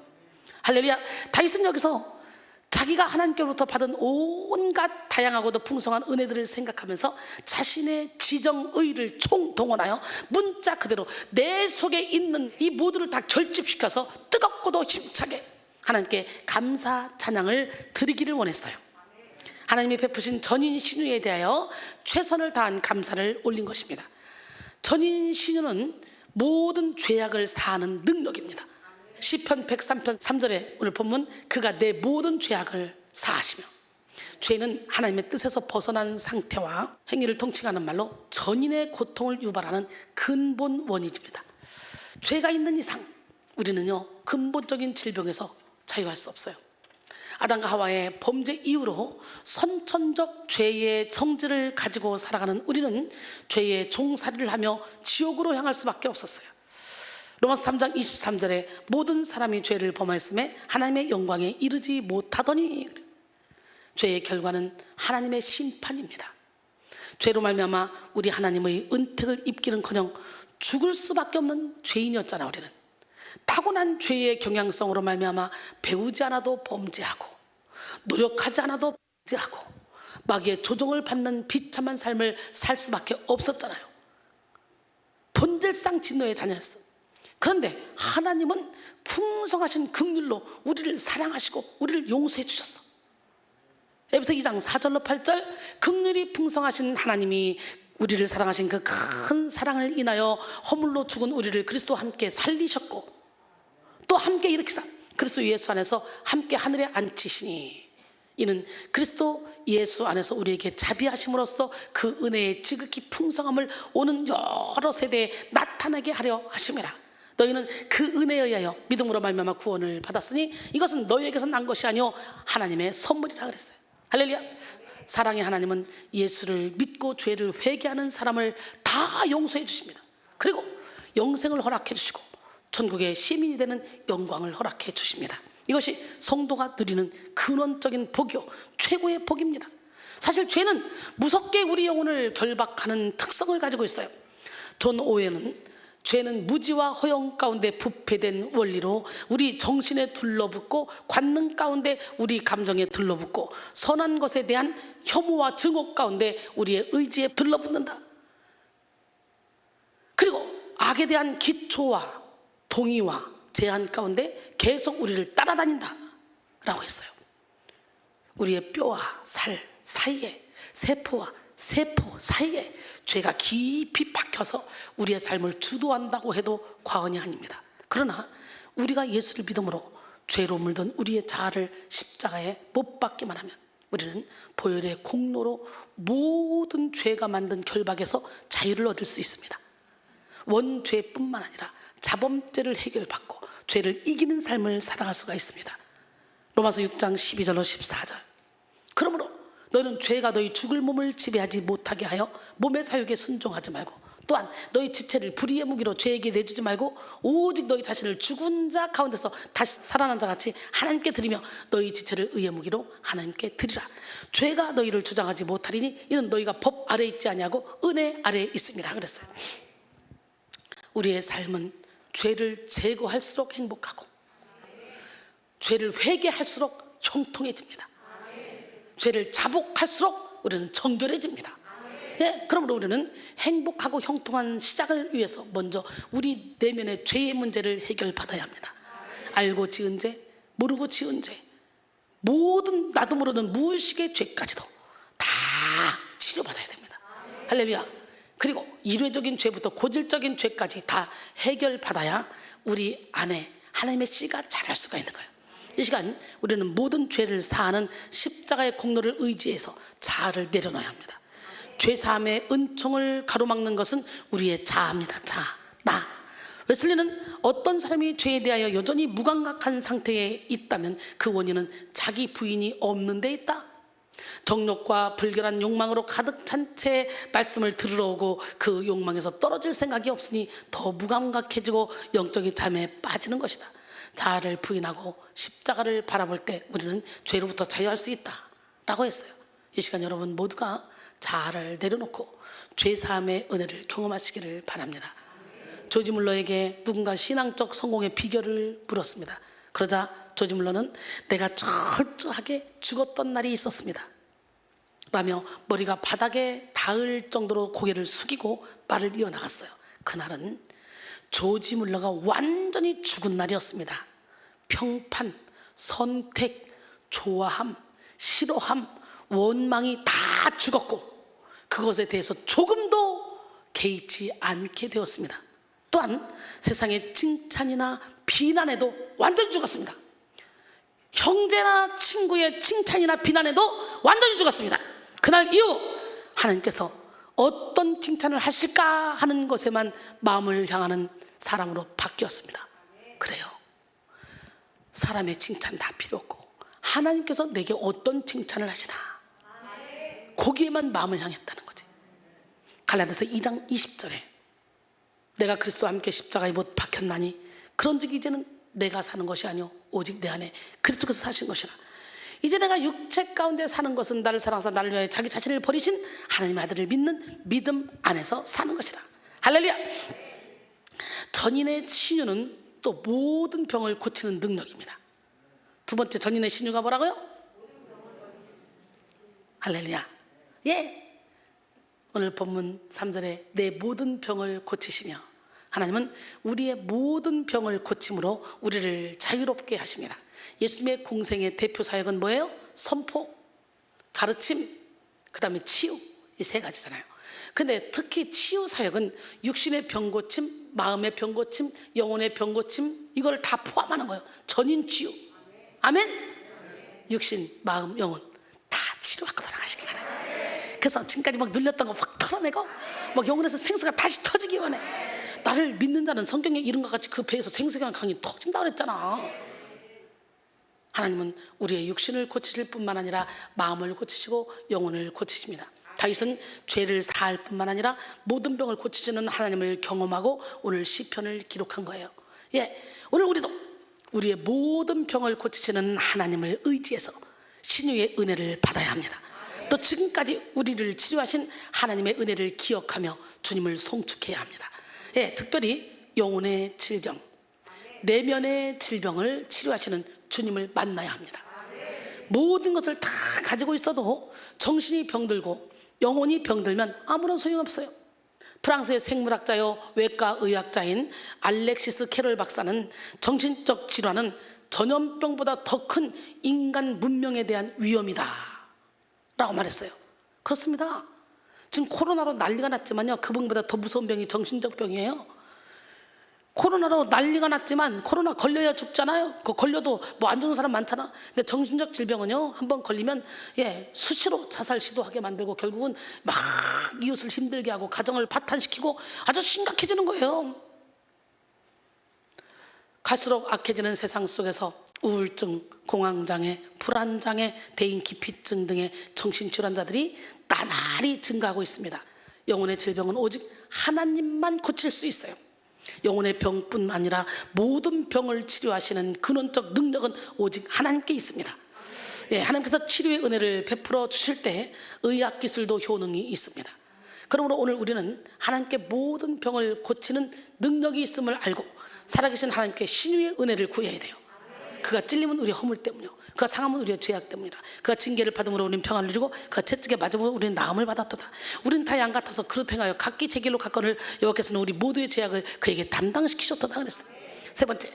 Speaker 1: 할렐루야. 다윗은 여기서 자기가 하나님께로부터 받은 온갖 다양하고도 풍성한 은혜들을 생각하면서 자신의 지정의를 총동원하여 문자 그대로 내 속에 있는 이 모두를 다 결집시켜서 뜨겁고도 힘차게 하나님께 감사 찬양을 드리기를 원했어요. 하나님이 베푸신 전인 신유에 대하여 최선을 다한 감사를 올린 것입니다. 전인 신유는 모든 죄악을 사하는 능력입니다. 시편 103편 3절에 오늘 본문 그가 내 모든 죄악을 사하시며, 죄는 하나님의 뜻에서 벗어난 상태와 행위를 통칭하는 말로 전인의 고통을 유발하는 근본 원인입니다. 죄가 있는 이상 우리는요 근본적인 질병에서 자유할 수 없어요. 아담과 하와의 범죄 이후로 선천적 죄의 성질을 가지고 살아가는 우리는 죄의 종살이를 하며 지옥으로 향할 수밖에 없었어요. 로마서 3장 23절에 모든 사람이 죄를 범하였음에 하나님의 영광에 이르지 못하더니, 죄의 결과는 하나님의 심판입니다. 죄로 말미암아 우리 하나님의 은택을 입기는커녕 죽을 수밖에 없는 죄인이었잖아. 우리는 타고난 죄의 경향성으로 말미암아 배우지 않아도 범죄하고 노력하지 않아도 범죄하고 마귀의 조종을 받는 비참한 삶을 살 수밖에 없었잖아요. 본질상 진노의 자녀였어. 그런데 하나님은 풍성하신 긍휼로 우리를 사랑하시고 우리를 용서해 주셨어. 에베소 2장 4절로 8절, 긍휼이 풍성하신 하나님이 우리를 사랑하신 그 큰 사랑을 인하여 허물로 죽은 우리를 그리스도와 함께 살리셨고 또 함께 일으키사 그리스도 예수 안에서 함께 하늘에 앉히시니, 이는 그리스도 예수 안에서 우리에게 자비하심으로써 그 은혜의 지극히 풍성함을 오는 여러 세대에 나타나게 하려 하심이라. 너희는 그 은혜에 의하여 믿음으로 말미암아 구원을 받았으니 이것은 너희에게서 난 것이 아니요 하나님의 선물이라 그랬어요. 할렐루야. 사랑의 하나님은 예수를 믿고 죄를 회개하는 사람을 다 용서해 주십니다. 그리고 영생을 허락해 주시고 천국의 시민이 되는 영광을 허락해 주십니다. 이것이 성도가 누리는 근원적인 복이요 최고의 복입니다. 사실 죄는 무섭게 우리 영혼을 결박하는 특성을 가지고 있어요. 존 오웬은 죄는 무지와 허영 가운데 부패된 원리로 우리 정신에 둘러붙고 관능 가운데 우리 감정에 둘러붙고 선한 것에 대한 혐오와 증오 가운데 우리의 의지에 둘러붙는다. 그리고 악에 대한 기초와 동의와 제한 가운데 계속 우리를 따라다닌다 라고 했어요. 우리의 뼈와 살 사이에, 세포와 세포 사이에 죄가 깊이 박혀서 우리의 삶을 주도한다고 해도 과언이 아닙니다. 그러나 우리가 예수를 믿음으로 죄로 물든 우리의 자아를 십자가에 못 박기만 하면 우리는 보혈의 공로로 모든 죄가 만든 결박에서 자유를 얻을 수 있습니다. 원죄뿐만 아니라 자범죄를 해결받고 죄를 이기는 삶을 살아갈 수가 있습니다. 로마서 6장 12절로 14절. 그러므로 너희는 죄가 너희 죽을 몸을 지배하지 못하게 하여 몸의 사욕에 순종하지 말고, 또한 너희 지체를 불의의 무기로 죄에게 내주지 말고 오직 너희 자신을 죽은 자 가운데서 다시 살아난 자 같이 하나님께 드리며 너희 지체를 의의 무기로 하나님께 드리라. 죄가 너희를 주장하지 못하리니 이는 너희가 법 아래 있지 아니하고 은혜 아래 있음이라 그랬어요. 우리의 삶은 죄를 제거할수록 행복하고 죄를 회개할수록 형통해집니다. 죄를 자복할수록 우리는 정결해집니다. 예, 그러므로 우리는 행복하고 형통한 시작을 위해서 먼저 우리 내면의 죄의 문제를 해결받아야 합니다. 알고 지은 죄, 모르고 지은 죄, 모든 나도 모르는 무의식의 죄까지도 다 치료받아야 됩니다. 할렐루야. 그리고 일회적인 죄부터 고질적인 죄까지 다 해결받아야 우리 안에 하나님의 씨가 자랄 수가 있는 거예요. 이 시간 우리는 모든 죄를 사하는 십자가의 공로를 의지해서 자아를 내려놔야 합니다. 죄사함의 은총을 가로막는 것은 우리의 자아입니다. 자아, 나. 웨슬리는 어떤 사람이 죄에 대하여 여전히 무감각한 상태에 있다면 그 원인은 자기 부인이 없는 데 있다. 정욕과 불결한 욕망으로 가득 찬 채 말씀을 들으러 오고 그 욕망에서 떨어질 생각이 없으니 더 무감각해지고 영적인 잠에 빠지는 것이다. 자아를 부인하고 십자가를 바라볼 때 우리는 죄로부터 자유할 수 있다라고 했어요. 이 시간 여러분 모두가 자아를 내려놓고 죄사함의 은혜를 경험하시기를 바랍니다. 조지 물러에게 누군가 신앙적 성공의 비결을 물었습니다. 그러자 조지 물러는 내가 철저하게 죽었던 날이 있었습니다 라며 머리가 바닥에 닿을 정도로 고개를 숙이고 말을 이어나갔어요. 그날은 조지 물러가 완전히 죽은 날이었습니다. 평판, 선택, 좋아함, 싫어함, 원망이 다 죽었고 그것에 대해서 조금도 개의치 않게 되었습니다. 또한 세상의 칭찬이나 비난에도 완전히 죽었습니다. 형제나 친구의 칭찬이나 비난에도 완전히 죽었습니다. 그날 이후 하나님께서 어떤 칭찬을 하실까 하는 것에만 마음을 향하는 사람으로 바뀌었습니다. 그래요. 사람의 칭찬 다 필요 없고 하나님께서 내게 어떤 칭찬을 하시나 거기에만 마음을 향했다는 거지. 갈라디아서 2장 20절에 내가 그리스도와 함께 십자가에 못 박혔나니 그런즉 이제는 내가 사는 것이 아니오 오직 내 안에 그리스도께서 사신 것이라. 이제 내가 육체 가운데 사는 것은 나를 사랑하사 나를 위하여 자기 자신을 버리신 하나님의 아들을 믿는 믿음 안에서 사는 것이라. 할렐루야. 전인의 신유는 또 모든 병을 고치는 능력입니다. 두 번째 전인의 신유가 뭐라고요? 할렐루야. 예. 오늘 본문 3절에 내 모든 병을 고치시며 하나님은 우리의 모든 병을 고침으로 우리를 자유롭게 하십니다. 예수님의 공생의 대표 사역은 뭐예요? 선포, 가르침, 그 다음에 치유, 이 세 가지잖아요. 근데 특히 치유 사역은 육신의 병 고침, 마음의 병 고침, 영혼의 병 고침, 이걸 다 포함하는 거예요. 전인 치유. 아멘. 육신, 마음, 영혼 다 치료받고 돌아가시기 바랍니다. 그래서 지금까지 막 눌렸던 거 확 털어내고 막 영혼에서 생수가 다시 터지기 원해. 나를 믿는 자는 성경에 이런 것 같이 그 배에서 생수가 강이 터진다 그랬잖아. 하나님은 우리의 육신을 고치실 뿐만 아니라 마음을 고치시고 영혼을 고치십니다. 다윗은 죄를 사할 뿐만 아니라 모든 병을 고치시는 하나님을 경험하고 오늘 시편을 기록한 거예요. 예, 오늘 우리도 우리의 모든 병을 고치시는 하나님을 의지해서 신유의 은혜를 받아야 합니다. 또 지금까지 우리를 치료하신 하나님의 은혜를 기억하며 주님을 송축해야 합니다. 예, 특별히 영혼의 질병, 내면의 질병을 치료하시는 주님을 만나야 합니다. 모든 것을 다 가지고 있어도 정신이 병들고 영혼이 병들면 아무런 소용없어요. 프랑스의 생물학자요 외과 의학자인 알렉시스 캐롤 박사는 정신적 질환은 전염병보다 더 큰 인간 문명에 대한 위험이다 라고 말했어요. 그렇습니다. 지금 코로나로 난리가 났지만요, 그 병보다 더 무서운 병이 정신적 병이에요. 코로나로 난리가 났지만 코로나 걸려야 죽잖아요. 그거 걸려도 뭐 안 죽는 사람 많잖아. 근데 정신적 질병은요, 한번 걸리면 수시로 자살 시도하게 만들고 결국은 막 이웃을 힘들게 하고 가정을 파탄시키고 아주 심각해지는 거예요. 갈수록 악해지는 세상 속에서 우울증, 공황장애, 불안장애, 대인기피증 등의 정신질환자들이 나날이 증가하고 있습니다. 영혼의 질병은 오직 하나님만 고칠 수 있어요. 영혼의 병뿐만 아니라 모든 병을 치료하시는 근원적 능력은 오직 하나님께 있습니다. 예, 하나님께서 치료의 은혜를 베풀어 주실 때 의학기술도 효능이 있습니다. 그러므로 오늘 우리는 하나님께 모든 병을 고치는 능력이 있음을 알고 살아계신 하나님께 신유의 은혜를 구해야 돼요. 그가 찔림은 우리의 허물 때문이요, 그가 상함은 우리의 죄악 때문이라. 그가 징계를 받음으로 우리는 평안을 누리고 그가 채찍에 맞음으로 우리는 나음을 받았도다. 우리는 다 양 같아서 그릇 행하여 각기 제 길로 갔거늘 여호와께서는 우리 모두의 죄악을 그에게 담당시키셨도다 그랬어요. 세 번째,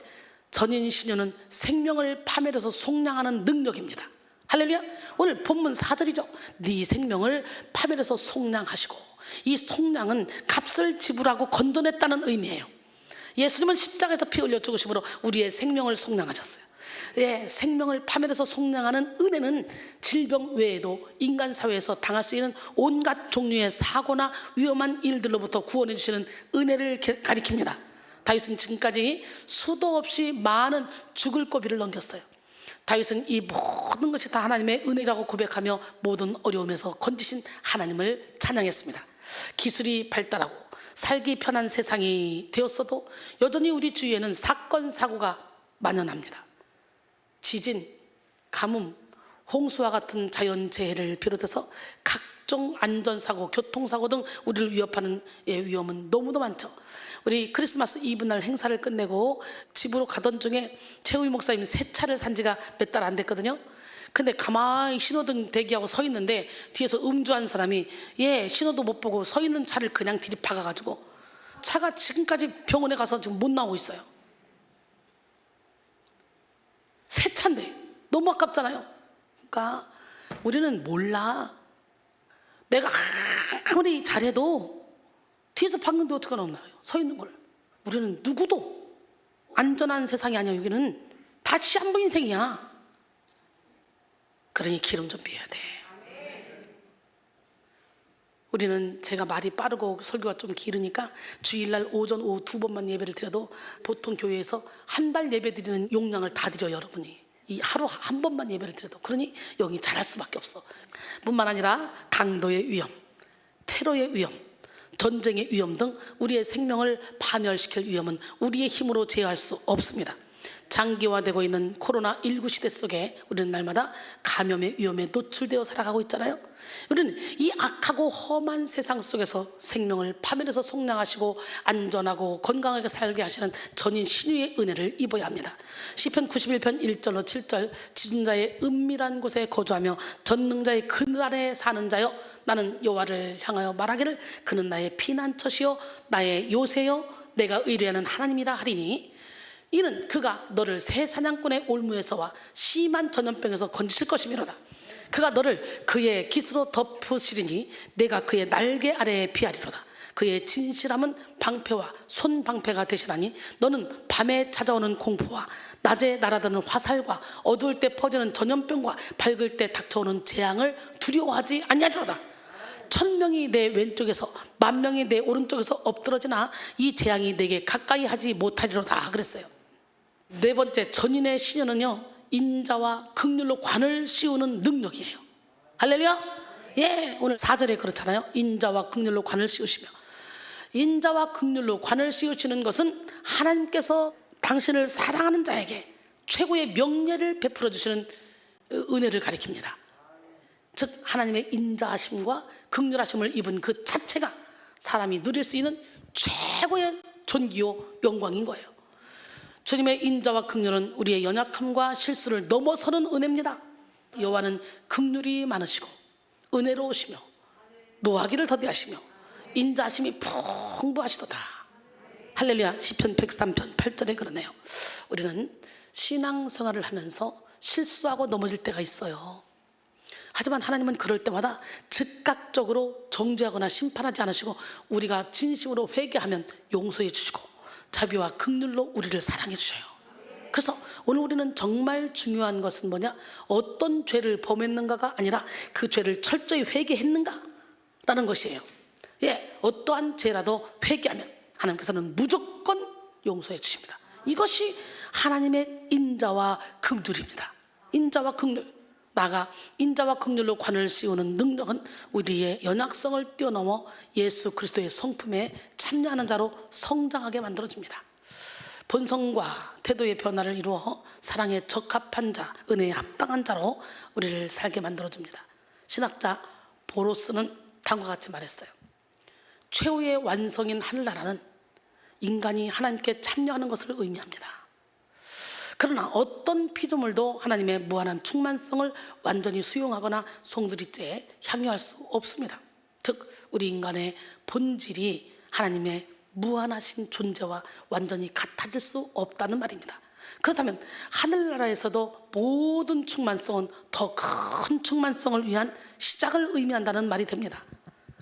Speaker 1: 전인 신유는 생명을 파멸해서 속량하는 능력입니다. 할렐루야. 오늘 본문 4절이죠. 네 생명을 파멸해서 속량하시고, 이 속량은 값을 지불하고 건져냈다는 의미예요. 예수님은 십자가에서 피 흘려 죽으심으로 우리의 생명을 속량하셨어요. 예, 생명을 파멸해서 속량하는 은혜는 질병 외에도 인간 사회에서 당할 수 있는 온갖 종류의 사고나 위험한 일들로부터 구원해 주시는 은혜를 가리킵니다. 다윗은 지금까지 수도 없이 많은 죽을 고비를 넘겼어요. 다윗은 이 모든 것이 다 하나님의 은혜라고 고백하며 모든 어려움에서 건지신 하나님을 찬양했습니다. 기술이 발달하고 살기 편한 세상이 되었어도 여전히 우리 주위에는 사건 사고가 만연합니다. 지진, 가뭄, 홍수와 같은 자연재해를 비롯해서 각종 안전사고, 교통사고 등 우리를 위협하는 위험은 너무도 많죠. 우리 크리스마스 이브 날 행사를 끝내고 집으로 가던 중에 최우희 목사님 새 차를 산 지가 몇 달 안 됐거든요. 근데 가만히 신호등 대기하고 서 있는데 뒤에서 음주한 사람이 신호도 못 보고 서 있는 차를 그냥 들이박아가지고 차가 지금까지 병원에 가서 지금 못 나오고 있어요. 새 차인데 너무 아깝잖아요. 그러니까 우리는 몰라. 내가 아무리 잘해도 뒤에서 박는데 어떻게 나오나요? 서 있는 걸. 우리는 누구도 안전한 세상이 아니야. 여기는 다 시한부 인생이야. 그러니 기름 좀 비워야 돼. 우리는 제가 말이 빠르고 설교가 좀 길으니까 주일날 오전 오후 2번만 예배를 드려도 보통 교회에서 한 달 예배 드리는 용량을 다 드려요. 여러분이 이 하루 한 번만 예배를 드려도. 그러니 영이 잘할 수밖에 없어. 뿐만 아니라 강도의 위험, 테러의 위험, 전쟁의 위험 등 우리의 생명을 파멸시킬 위험은 우리의 힘으로 제어할 수 없습니다. 장기화되고 있는 코로나19 시대 속에 우리는 날마다 감염의 위험에 노출되어 살아가고 있잖아요. 우리는 이 악하고 험한 세상 속에서 생명을 파멸해서 속량하시고 안전하고 건강하게 살게 하시는 전인 신유의 은혜를 입어야 합니다. 시편 91편 1절로 7절 지존자의 은밀한 곳에 거주하며 전능자의 그늘 아래 사는 자여, 나는 여호와를 향하여 말하기를 그는 나의 피난처시요 나의 요새요 내가 의뢰하는 하나님이라 하리니, 이는 그가 너를 새 사냥꾼의 올무에서와 심한 전염병에서 건지실 것이미로다. 그가 너를 그의 깃으로 덮으시리니 내가 그의 날개 아래에 피하리로다. 그의 진실함은 방패와 손방패가 되시라니, 너는 밤에 찾아오는 공포와 낮에 날아드는 화살과 어두울 때 퍼지는 전염병과 밝을 때 닥쳐오는 재앙을 두려워하지 아니하리로다. 1000명이 내 왼쪽에서 10,000명이 내 오른쪽에서 엎드러지나 이 재앙이 내게 가까이 하지 못하리로다 그랬어요. 네 번째, 전인의 신유는요, 인자와 긍휼로 관을 씌우는 능력이에요. 할렐루야. 오늘 4절에 그렇잖아요. 인자와 긍휼로 관을 씌우시며. 인자와 긍휼로 관을 씌우시는 것은 하나님께서 당신을 사랑하는 자에게 최고의 명예를 베풀어 주시는 은혜를 가리킵니다. 즉 하나님의 인자하심과 긍휼하심을 입은 그 자체가 사람이 누릴 수 있는 최고의 존귀요 영광인 거예요. 주님의 인자와 긍휼은 우리의 연약함과 실수를 넘어서는 은혜입니다. 여호와는 긍휼이 많으시고 은혜로우시며 노하기를 더디하시며 인자하심이 풍부하시도다. 할렐루야. 시편 103편 8절에 그러네요. 우리는 신앙생활을 하면서 실수하고 넘어질 때가 있어요. 하지만 하나님은 그럴 때마다 즉각적으로 정죄하거나 심판하지 않으시고 우리가 진심으로 회개하면 용서해 주시고 자비와 긍휼로 우리를 사랑해 주셔요. 그래서 오늘 우리는 정말 중요한 것은 뭐냐? 어떤 죄를 범했는가가 아니라 그 죄를 철저히 회개했는가라는 것이에요. 어떠한 죄라도 회개하면 하나님께서는 무조건 용서해 주십니다. 이것이 하나님의 인자와 긍휼입니다. 인자와 긍휼. 나가 인자와 긍휼로 관을 씌우는 능력은 우리의 연약성을 뛰어넘어 예수 그리스도의 성품에 참여하는 자로 성장하게 만들어줍니다. 본성과 태도의 변화를 이루어 사랑에 적합한 자, 은혜에 합당한 자로 우리를 살게 만들어줍니다. 신학자 보로스는 다음과 같이 말했어요. 최후의 완성인 하늘나라는 인간이 하나님께 참여하는 것을 의미합니다. 그러나 어떤 피조물도 하나님의 무한한 충만성을 완전히 수용하거나 송두리째에 향유할 수 없습니다. 즉 우리 인간의 본질이 하나님의 무한하신 존재와 완전히 같아질 수 없다는 말입니다. 그렇다면 하늘나라에서도 모든 충만성은 더 큰 충만성을 위한 시작을 의미한다는 말이 됩니다.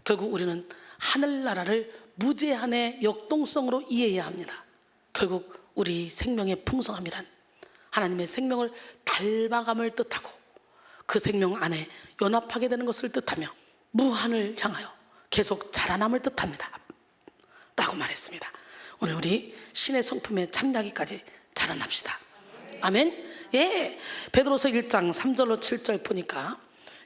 Speaker 1: 결국 우리는 하늘나라를 무제한의 역동성으로 이해해야 합니다. 결국 우리 생명의 풍성함이란 하나님의 생명을 닮아감을 뜻하고 그 생명 안에 연합하게 되는 것을 뜻하며 무한을 향하여 계속 자라남을 뜻합니다 라고 말했습니다. 오늘 우리 신의 성품에 참여하기까지 자라납시다. 아멘. 예, 베드로서 1장 3절로 7절 보니까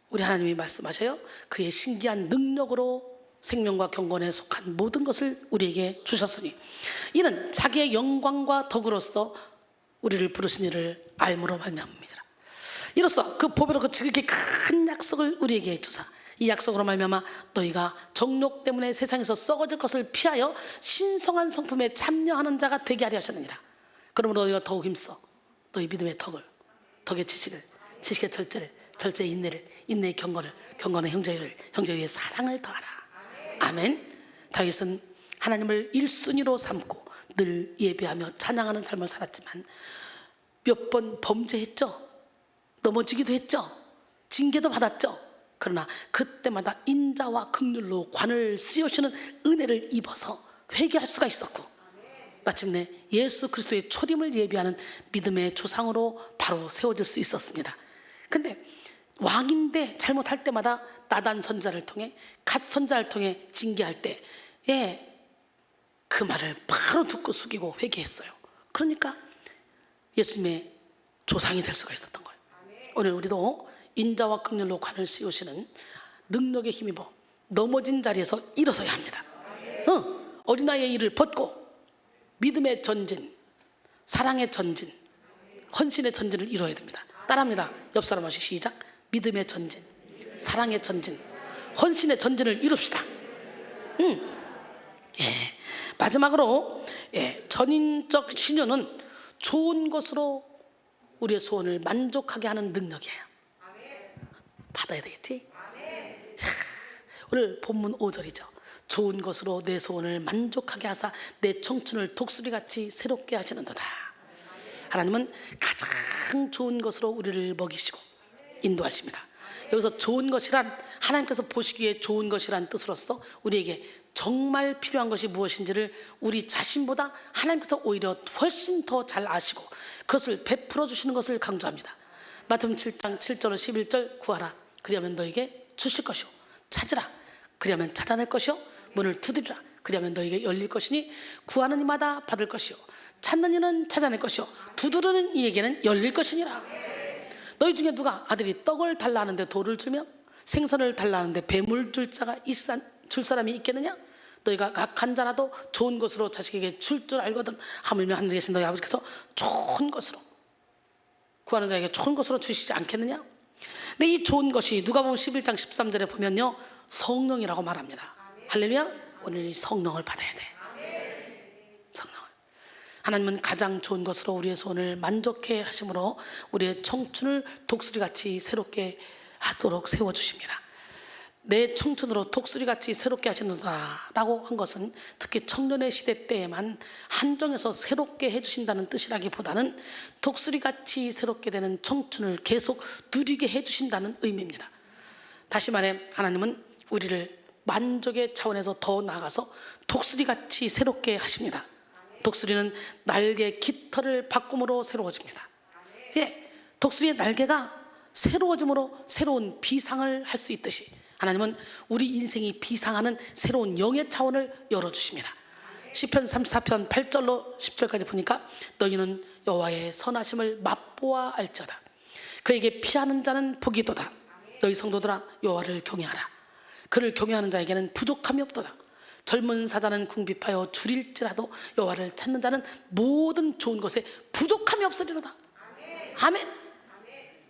Speaker 1: 우리 하나님이 말씀하셔요. 그의 신기한 능력으로 생명과 경건에 속한 모든 것을 우리에게 주셨으니 이는 자기의 영광과 덕으로서 우리를 부르신 이를 알므로 말미암습니다. 이로써 그 보배로 그 지극히 큰 약속을 우리에게 주사 이 약속으로 말미암아 너희가 정욕 때문에 세상에서 썩어질 것을 피하여 신성한 성품에 참여하는 자가 되게 하려 하셨느니라. 그러므로 너희가 더욱 힘써 너희 믿음의 덕의 지식을, 지식의 절제를, 절제의 인내를, 인내의 경건을, 경건의 형제를, 형제의 사랑을 더하라. 아멘. 다윗은 하나님을 1순위로 삼고 늘 예배하며 찬양하는 삶을 살았지만 몇 번 범죄했죠. 넘어지기도 했죠. 징계도 받았죠. 그러나 그때마다 인자와 긍휼로 관을 씌우시는 은혜를 입어서 회개할 수가 있었고 마침내 예수 그리스도의 초림을 예비하는 믿음의 조상으로 바로 세워질 수 있었습니다. 근데 왕인데 잘못할 때마다 나단 선자를 통해 갓 선자를 통해 징계할 때 그 말을 바로 듣고 숙이고 회개했어요. 그러니까 예수님의 조상이 될 수가 있었던 거예요. 오늘 우리도 인자와 긍휼로 관을 씌우시는 능력에 힘입어 넘어진 자리에서 일어서야 합니다. 어린아이의 일을 벗고 믿음의 전진, 사랑의 전진, 헌신의 전진을 이루어야 됩니다. 따라합니다. 옆 사람 하시 시작. 믿음의 전진, 사랑의 전진, 헌신의 전진을 이룹시다. 마지막으로 전인적 신유는 좋은 것으로 우리의 소원을 만족하게 하는 능력이에요. 받아야 되겠지? 오늘 본문 5절이죠. 좋은 것으로 내 소원을 만족하게 하사 내 청춘을 독수리같이 새롭게 하시는도다. 하나님은 가장 좋은 것으로 우리를 먹이시고 인도하십니다. 여기서 좋은 것이란 하나님께서 보시기에 좋은 것이란 뜻으로서 우리에게 정말 필요한 것이 무엇인지를 우리 자신보다 하나님께서 오히려 훨씬 더 잘 아시고 그것을 베풀어 주시는 것을 강조합니다. 마태복음 7장 7절로 11절 구하라 그리하면 너에게 주실 것이요 찾으라 그리하면 찾아낼 것이요 문을 두드리라 그리하면 너에게 열릴 것이니 구하는 이마다 받을 것이요 찾는 이는 찾아낼 것이요 두드리는 이에게는 열릴 것이니라. 너희 중에 누가 아들이 떡을 달라 하는데 돌을 주며 생선을 달라 하는데 뱀을 줄 사람이 있겠느냐? 너희가 각 한 자라도 좋은 것으로 자식에게 줄 줄 알거든 하물며 하늘에 계신 너희 아버지께서 좋은 것으로 구하는 자에게 좋은 것으로 주시지 않겠느냐? 근데 이 좋은 것이 누가복음 11장 13절에 보면요 성령이라고 말합니다. 할렐루야. 오늘 이 성령을 받아야 돼. 성령을. 하나님은 가장 좋은 것으로 우리의 소원을 만족해 하심으로 우리의 청춘을 독수리같이 새롭게 하도록 세워주십니다. 내 청춘으로 독수리같이 새롭게 하시는다 라고 한 것은 특히 청년의 시대 때에만 한정해서 새롭게 해주신다는 뜻이라기보다는 독수리같이 새롭게 되는 청춘을 계속 누리게 해주신다는 의미입니다. 다시 말해 하나님은 우리를 만족의 차원에서 더 나아가서 독수리같이 새롭게 하십니다. 독수리는 날개 깃털을 바꿈으로 새로워집니다. 독수리의 날개가 새로워짐으로 새로운 비상을 할 수 있듯이 하나님은 우리 인생이 비상하는 새로운 영의 차원을 열어주십니다. 시편 34편 8절로 10절까지 보니까 너희는 여호와의 선하심을 맛보아 알지어다. 그에게 피하는 자는 복이도다. 너희 성도들아 여호와를 경외하라. 그를 경외하는 자에게는 부족함이 없도다. 젊은 사자는 궁핍하여 줄일지라도 여호와를 찾는 자는 모든 좋은 것에 부족함이 없으리로다. 아멘.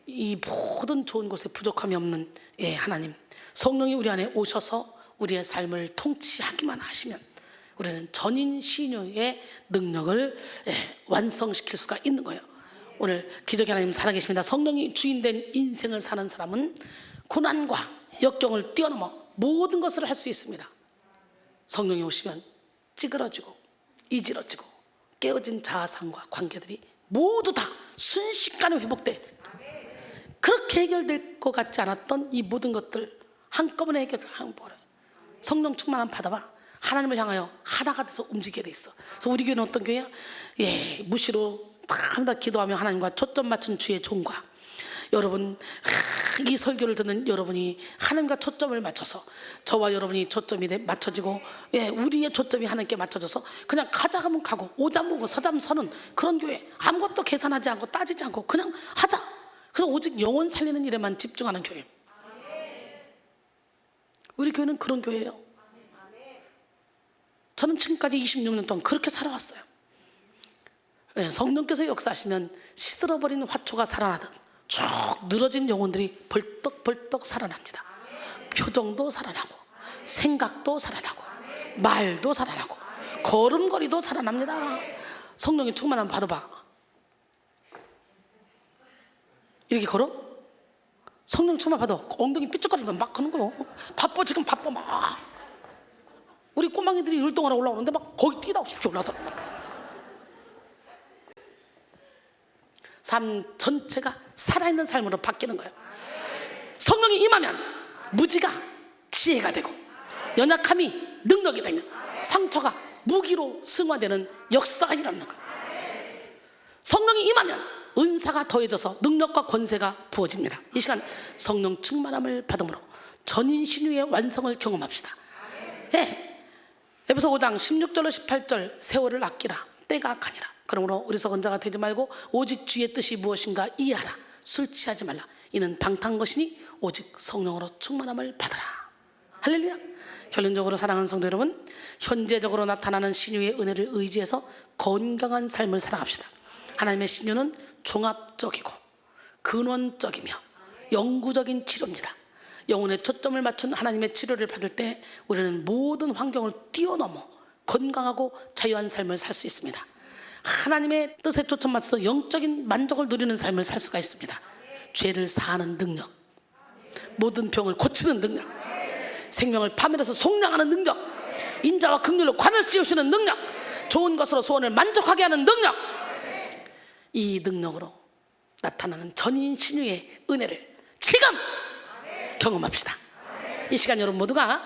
Speaker 1: 이 모든 좋은 것에 부족함이 없는 하나님 성령이 우리 안에 오셔서 우리의 삶을 통치하기만 하시면 우리는 전인 신유의 능력을 완성시킬 수가 있는 거예요. 오늘 기적의 하나님 살아계십니다. 성령이 주인된 인생을 사는 사람은 고난과 역경을 뛰어넘어 모든 것을 할 수 있습니다. 성령이 오시면 찌그러지고 이지러지고 깨어진 자아상과 관계들이 모두 다 순식간에 회복돼. 그렇게 해결될 것 같지 않았던 이 모든 것들 한꺼번에 해결하는 거래. 성령 충만함 받아봐. 하나님을 향하여 하나가 돼서 움직이게 돼 있어. 그래서 우리 교회는 어떤 교회야? 무시로 다 기도하며 하나님과 초점 맞춘 주의 종과 여러분, 이 설교를 듣는 여러분이 하나님과 초점을 맞춰서 저와 여러분이 초점이 맞춰지고 우리의 초점이 하나님께 맞춰져서 그냥 가자 하면 가고 오자 오고 서자면 서는 그런 교회. 아무것도 계산하지 않고 따지지 않고 그냥 하자. 그래서 오직 영혼 살리는 일에만 집중하는 교회. 우리 교회는 그런 교회예요. 저는 지금까지 26년 동안 그렇게 살아왔어요. 성령께서 역사하시면 시들어버린 화초가 살아나듯 쭉 늘어진 영혼들이 벌떡벌떡 살아납니다. 표정도 살아나고 생각도 살아나고 말도 살아나고 걸음걸이도 살아납니다. 성령이 충만함 받아봐. 이렇게 걸어? 성령 충만 받아. 엉덩이 삐죽거리면 막 하는 거요. 바빠, 지금 바빠 막. 우리 꼬망이들이 율동하러 올라오는데 막 거기 뛰다고 싶이 올라오더라고. 삶 전체가 살아있는 삶으로 바뀌는 거예요. 성령이 임하면 무지가 지혜가 되고 연약함이 능력이 되면 상처가 무기로 승화되는 역사가 일어나는 거예요. 성령이 임하면 은사가 더해져서 능력과 권세가 부어집니다. 이 시간 성령 충만함을 받음으로 전인신유의 완성을 경험합시다. 에베소 5장 16절로 18절 세월을 아끼라 때가 악하니라. 그러므로 어리석은 권자가 되지 말고 오직 주의 뜻이 무엇인가 이해하라. 술 취하지 말라. 이는 방탕한 것이니 오직 성령으로 충만함을 받으라. 할렐루야. 결론적으로 사랑하는 성도 여러분, 현재적으로 나타나는 신유의 은혜를 의지해서 건강한 삶을 살아갑시다. 하나님의 신유는 종합적이고 근원적이며 영구적인 치료입니다. 영혼의 초점을 맞춘 하나님의 치료를 받을 때 우리는 모든 환경을 뛰어넘어 건강하고 자유한 삶을 살 수 있습니다. 하나님의 뜻에 초점 맞춰서 영적인 만족을 누리는 삶을 살 수가 있습니다. 죄를 사하는 능력, 모든 병을 고치는 능력, 생명을 파멸해서 속량하는 능력, 인자와 긍휼로 관을 씌우시는 능력, 좋은 것으로 소원을 만족하게 하는 능력, 이 능력으로 나타나는 전인 신유의 은혜를 지금 경험합시다. 이 시간 여러분 모두가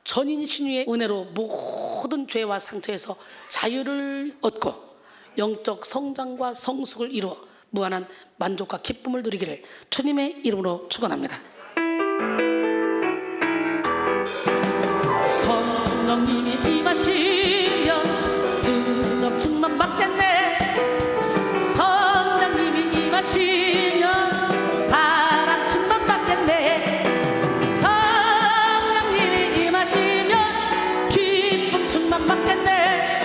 Speaker 1: 전인 신유의 은혜로 모든 죄와 상처에서 자유를 얻고 영적 성장과 성숙을 이루어 무한한 만족과 기쁨을 누리기를 주님의 이름으로 축원합니다. 성령님이 임하시면 능력 충만 받겠네. 성령님이 임하시면 사랑 충만 받겠네. 성령님이 임하시면 기쁨 충만 받겠네.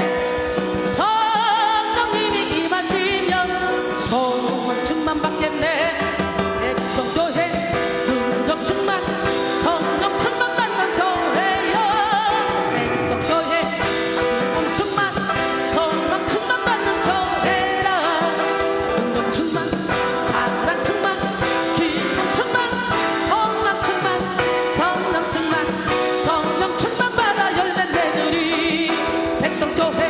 Speaker 1: 성령님이 임하시면 소원 충만 받겠네. 백성교회 능력 충만 성령 충만 받는 교회요. 백성교회 기쁨 충만 소망 충만 받는 교회라. 능력 충만 사랑 충만 기쁨 충만 소망 충만 성령 충만 성령 충만 받아 열매 맺으리. 백성교회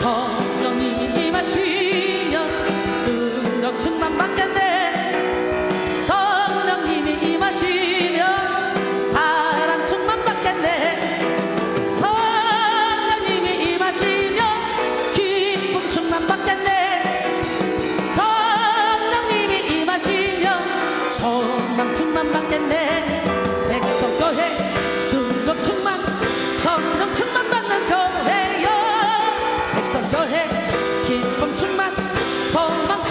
Speaker 1: 성령님이 임하시면 능력 충만 받겠네. 성령님이 임하시면 사랑 충만 받겠네. 성령님이 임하시면 기쁨 충만 받겠네. 성령님이 임하시면 소망 충만 받겠네. 백성교회 능력 충만 성령 충만 받는 교회요. 백성교회 기쁨 충만 소망